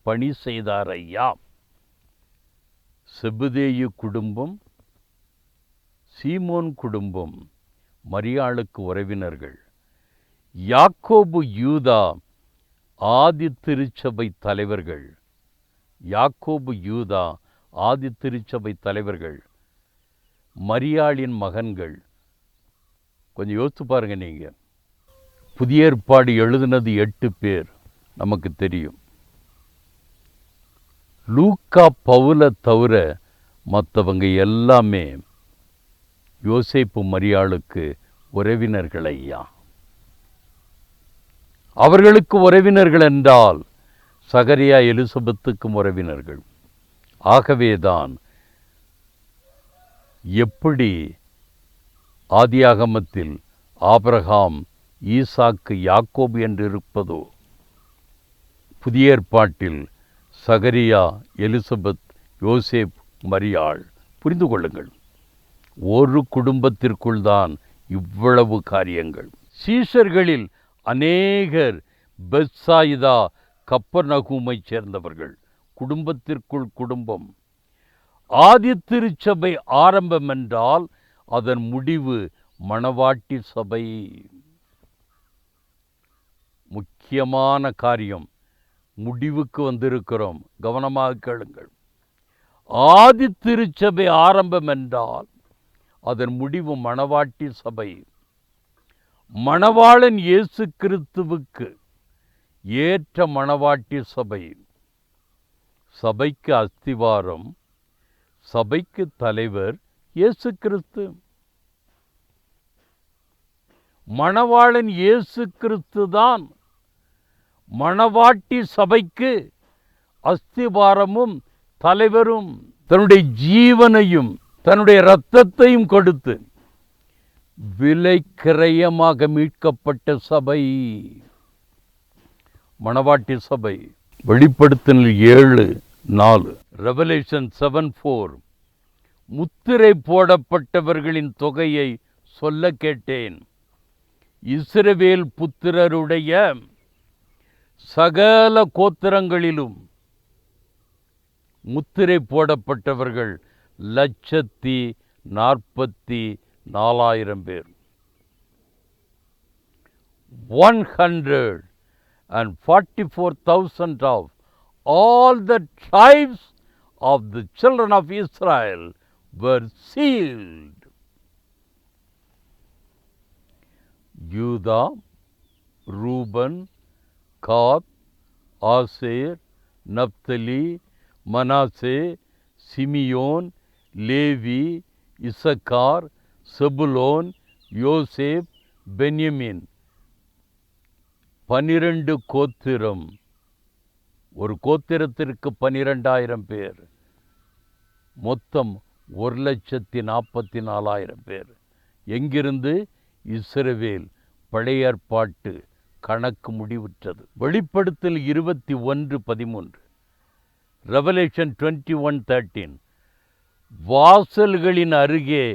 பணி செய்தார் ஐயா. செபதேயு குடும்பம், சீமோன் குடும்பம் மரியாளுக்கு உறவினர்கள். யாக்கோபு, யூதா ஆதி திருச்சபை தலைவர்கள். யாக்கோபு, யூதா ஆதி திருச்சபை தலைவர்கள், மரியாளின் மகன்கள். கொஞ்சம் யோசித்து பாருங்க. நீங்க புதிய ஏற்பாடு எழுதினது 8 பேர் நமக்கு தெரியும். லூக்கா, பவுலை தவிர மற்றவங்க எல்லாமே யோசேப்பு மரியாளுக்கு உறவினர்கள் ஐயா. அவர்களுக்கு உறவினர்கள் என்றால் சகரியா எலிசபெத்துக்கும் உறவினர்கள். ஆகவேதான் எப்படி ஆதியாகமத்தில் ஆபிரகாம், ஈசாக்கு, யாக்கோபு என்று இருப்பதோ, புதிய ஏற்பாட்டில் சகரியா, எலிசபெத், யோசேப், மரியாள். புரிந்து கொள்ளுங்கள், ஒரு குடும்பத்திற்குள் தான் இவ்வளவு காரியங்கள். சீஷர்களில் அநேகர் பெத்சாயிதா, கப்பர்நகூமை சேர்ந்தவர்கள். குடும்பத்திற்குள் குடும்பம். ஆதி திருச்சபை ஆரம்பம் என்றால் அதன் முடிவு மணவாட்டி சபை. முக்கியமான காரியம், முடிவுக்கு வந்திருக்கிறோம், கவனமாக கேளுங்கள். ஆதி திருச்சபை ஆரம்பம் என்றால் அதன் முடிவு மணவாட்டி சபை. மணவாளன் இயேசு கிறிஸ்துவுக்கு ஏற்ற மணவாட்டி சபை. சபைக்கு அஸ்திவாரம், சபைக்கு தலைவர் இயேசு கிறிஸ்து. மணவாளன் இயேசு கிறிஸ்து தான் மணவாட்டி சபைக்கு அஸ்திவாரமும் தலைவரும். தன்னுடைய ஜீவனையும் தன்னுடைய இரத்தத்தையும் கொடுத்து விலை கிரயமாக மீட்கப்பட்ட சபை மணவாட்டி சபை. வெளிப்படுத்தல் 7:4, ரெவலேஷன் 7:4. முத்திரை போடப்பட்டவர்களின் தொகையை சொல்ல கேட்டேன். இஸ்ரவேல் புத்திரருடைய சகல கோத்திரங்களிலும் முத்திரை போடப்பட்டவர்கள் 144,000 பேர். 144,000 of all the tribes of the children of Israel were sealed. யூதா, ரூபன், காத், ஆசேர், நப்தலி, மனாசே, சிமியோன், லேவி, இசக்கார், செபுலோன், யோசேப், பென்யமின். 12 கோத்திரம். ஒரு கோத்திரத்திற்கு 12,000 பேர். மொத்தம் 1,44,000 பேர். எங்கிருந்து? இஸ்ரவேல். பழைய ஏற்பாட்டு கணக்கு முடிவுற்றது. வெளிப்படுத்தல் 21:13, ரெவலேஷன் 21:13. வாசல்களின் அருகே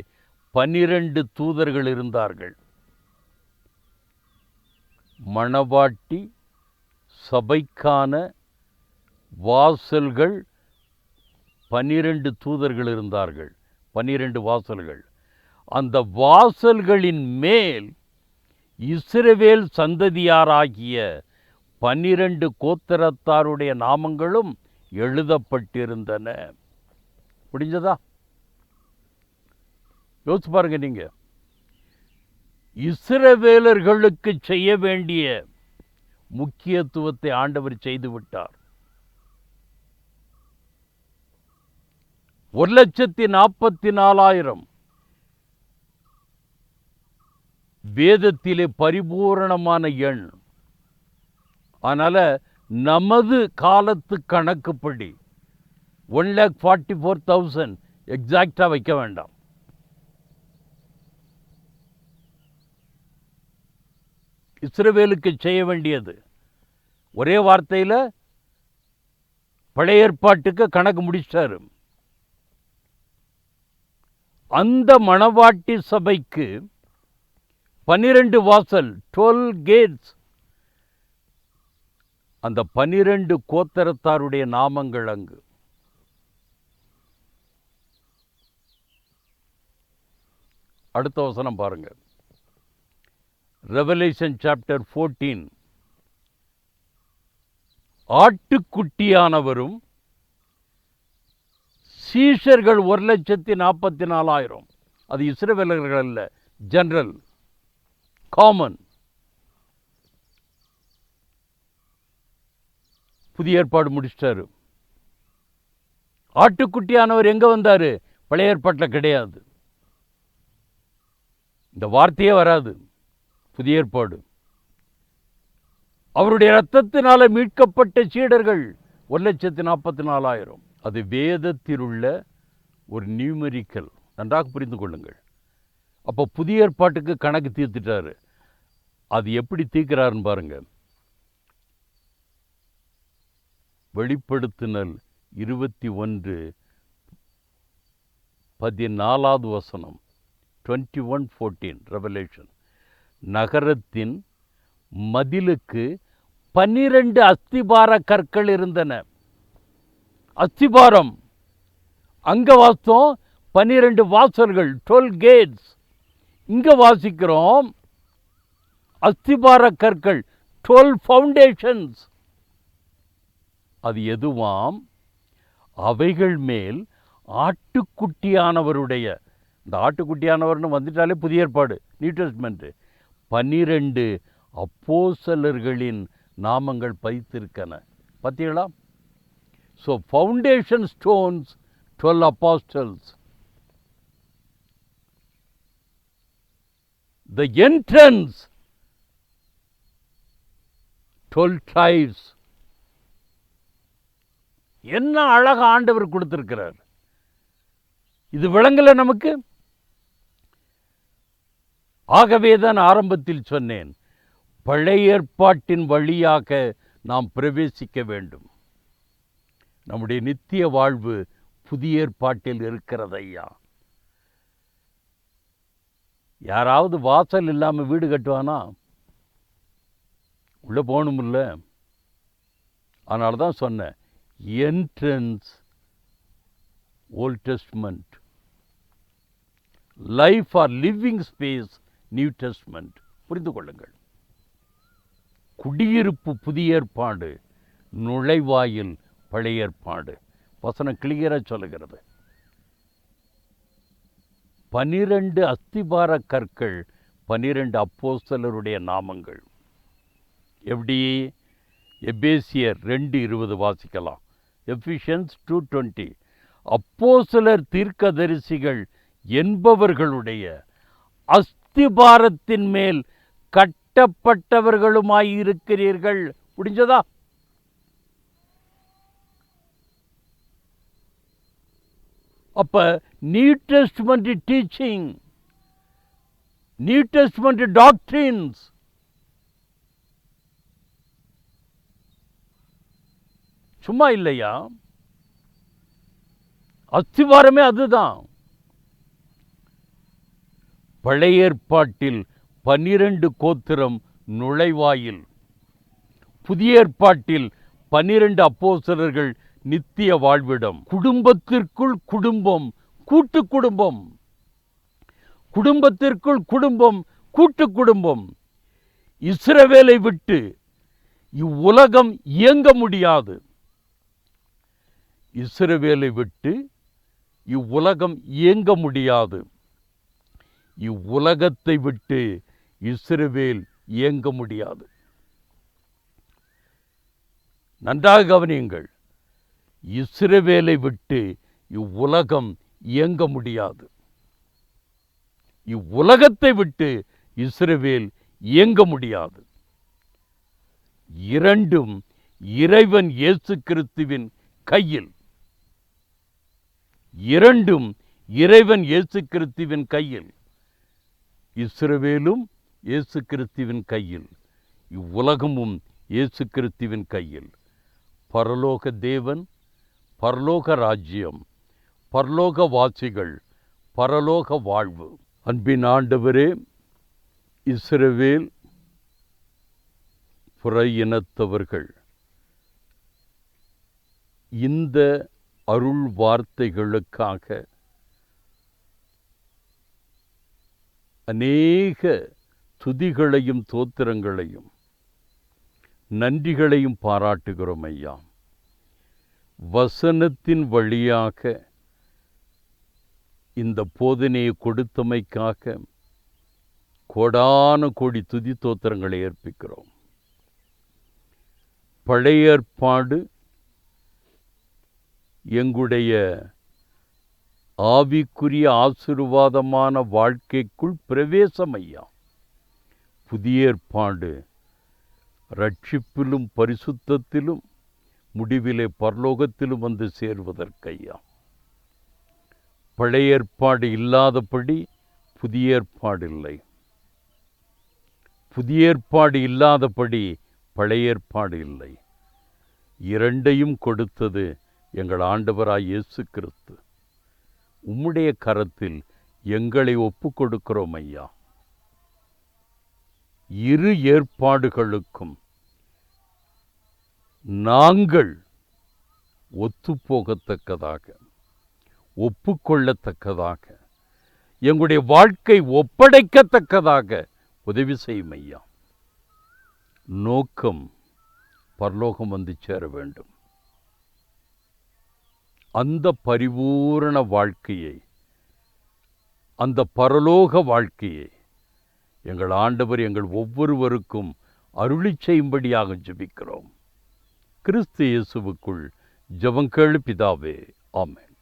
12 தூதர்கள் இருந்தார்கள். மணவாட்டி சபைக்கான வாசல்கள் 12 தூதர்கள் இருந்தார்கள். 12 வாசல்கள். அந்த வாசல்களின் மேல் இஸ்ரவேல் சந்ததியாராகிய 12 கோத்திரத்தாருடைய நாமங்களும் எழுதப்பட்டிருந்தன. புரிஞ்சதா? யோசிச்சு பாருங்க. நீங்க இஸ்ரவேலர்களுக்கு செய்ய வேண்டிய முக்கியத்துவத்தை ஆண்டவர் செய்து விட்டார். 1,44,000 வேதத்திலே பரிபூரணமான எண். அதனால நமது காலத்து கணக்குப்படி 1,44,000 எக்ஸாக்டா வைக்க வேண்டாம். இஸ்ரவேலுக்கு செய்ய வேண்டியது ஒரே வார்த்தையில் பழைய ஏற்பாட்டுக்கு கணக்கு முடிச்சாரு. அந்த மணவாட்டி சபைக்கு 12 வாசல், 12 கேட்ஸ். அந்த 12 கோத்திரத்தாருடைய நாமங்கள் அங்கு. அடுத்த வசனம் பாருங்க. Revelation chapter 14. ஆட்டுக்குட்டியானவரும் சீஷர்கள் 1,44,000. அது இஸ்ரவேலர்கள் அல்ல, ஜெனரல், காமன். புதிய ஏற்பாடு முடிச்சிட்டாரு. ஆட்டுக்குட்டியானவர் எங்க வந்தாரு? பழைய ஏற்பாட்டில் கிடையாது. இந்த வார்த்தையே வராது. புதிய ஏற்பாடு. அவருடைய இரத்தத்தினால மீட்கப்பட்ட சீடர்கள் 1,44,000. அது வேதத்தில் உள்ள ஒரு நியூமெரிக்கல். நன்றாக புரிந்து கொள்ளுங்கள். அப்போ புதிய ஏற்பாட்டுக்கு கணக்கு தீர்த்துட்டாரு. அது எப்படி தீர்க்கிறாருன்னு பாருங்க. வெளிப்படுத்துதல் 21:14 வசனம். 21:14 ரெவலேஷன். நகரத்தின் மதிலுக்கு 12 அஸ்திபார கற்கள் இருந்தன. அஸ்திபாரம் அங்க வாசம் 12 வாசல்கள், 12 கேட்ஸ். இங்க வாசிக்கிறோம் அஸ்திபார கற்கள், 12 ஃபவுண்டேஷன்ஸ். அது எதுவாம்? அவைகள் மேல் ஆட்டுக்குட்டியானவருடைய, இந்த ஆட்டுக்குட்டியானவர்னு வந்துட்டாலே புதிய ஏற்பாடு, நியூ டெஸ்ட்மெண்ட், 12 அப்போஸ்தலர்களின் நாமங்கள் பதித்திருக்கன. பார்த்தீங்களா? So foundation stones 12 apostles. The entrance 12 tribes. என்ன அழகா ஆண்டவர் கொடுத்திருக்கிறார். இது விளங்கல நமக்கு. ஆகவேதான் ஆரம்பத்தில் சொன்னேன், பழைய ஏற்பாட்டின் வழியாக நாம் பிரவேசிக்க வேண்டும். நம்முடைய நித்திய வாழ்வு புதிய ஏற்பாட்டில் இருக்கிறது ஐயா. யாராவது வாசல் இல்லாம வீடு கட்டுவானா? உள்ள போகணுமில்ல. அதனால தான் சொன்னேன், entrance old testament, life or living space new testament. புரிந்து கொள்ளுங்கள். குடியிருப்பு புதிய ஏற்பாடு, நுழைவாயில் பழைய ஏற்பாடு. வசனம் கிளியரா சொல்லுகிறது. 12 அஸ்திபார கற்கள், 12 அப்போஸ்தலருடைய நாமங்கள். எப்படி? எபேசியர் 2:20 வாசிக்கலாம். எபிஷியன்ஸ் 2:20. அப்போஸ்தலர் தீர்க்கதரிசிகள் என்பவர்களுடைய அஸ்திபாரத்தின் மேல் கட்டப்பட்டவர்களுமாயிருக்கிறீர்கள். முடிஞ்சதா? அப்ப new testament teaching, new testament doctrines, சும்மா இல்லையா? அஸ்திவாரமே அதுதான். பழைய ஏற்பாட்டில் 12 கோத்திரம் நுழைவாயில், புதிய ஏற்பாட்டில் 12 அப்போஸ்தலர்கள் நித்திய வாழ்விடம். குடும்பத்திற்குள் குடும்பம், கூட்டு குடும்பம். குடும்பத்திற்குள் குடும்பம், கூட்டு குடும்பம். இஸ்ரவேலை விட்டு இவ்வுலகம் இயங்க முடியாது. இஸ்ரவேலை விட்டு இவ்வுலகம் இயங்க முடியாது. இவ்வுலகத்தை விட்டு இஸ்ரவேல் இயங்க முடியாது. நன்றாக கவனியுங்கள். இஸ்ரவேலை விட்டு இவ்வுலகம் இயங்க முடியாது. இவ்வுலகத்தை விட்டு இஸ்ரவேல் இயங்க முடியாது. இரண்டும் இறைவன் இயேசு கிறிஸ்துவின் கையில். இரண்டும் இறைவன் இயேசு கிறிஸ்துவின் கையில். இஸ்ரவேலும் இயேசு கிறிஸ்துவின் கையில், இவ்வுலகமும் இயேசு கிறிஸ்துவின் கையில். பரலோக தேவன், பரலோக ராஜ்யம், பரலோக வாசிகள், பரலோக வாழ்வு. அன்பின் ஆண்டவரே, இஸ்ரவேல் புற இனத்தவர்கள் இந்த அருள் வார்த்தைகளுக்காக அநேக துதிகளையும் தோத்திரங்களையும் நன்றிகளையும் பாராட்டுகிறோம் ஐயா. வசனத்தின் வழியாக இந்த போதனையை கொடுத்தமைக்காக கோடான கோடி துதி தோத்திரங்களை ஏற்பிக்கிறோம். பழைய ஏற்பாடு எங்களுடைய ஆவிக்குரிய ஆசீர்வாதமான வாழ்க்கைக்குள் பிரவேசம் ஐயா. புதிய ஏற்பாடு ரட்சிப்பிலும் பரிசுத்தத்திலும் முடிவிலே பரலோகத்திலும் வந்து சேர்வதற்கையா. பழைய ஏற்பாடு இல்லாதபடி புதிய ஏற்பாடு இல்லை, புதிய ஏற்பாடு இல்லாதபடி பழைய ஏற்பாடு இல்லை. இரண்டையும் கொடுத்தது எங்கள் ஆண்டவராய் இயேசு கிறிஸ்து. உம்முடைய கரத்தில் எங்களை ஒப்பு கொடுக்கிறோம் ஐயா. இரு ஏற்பாடுகளுக்கும் நாங்கள் ஒத்துப்போகத்தக்கதாக, ஒப்புக்கொள்ளத்தக்கதாக, எங்களுடைய வாழ்க்கை ஒப்படைக்கத்தக்கதாக உதவி செய்யும் ஐயா. நோக்கம் பரலோகம் வந்து சேர வேண்டும். அந்த பரிபூரண வாழ்க்கையை, அந்த பரலோக வாழ்க்கையை எங்கள் ஆண்டவர் எங்கள் ஒவ்வொருவருக்கும் அருளி செய்யும்படியாக ஜெபிக்கிறோம். கிறிஸ்து இயேசுவுக்குள் ஜெபம் கேளு பிதாவே. ஆமென்.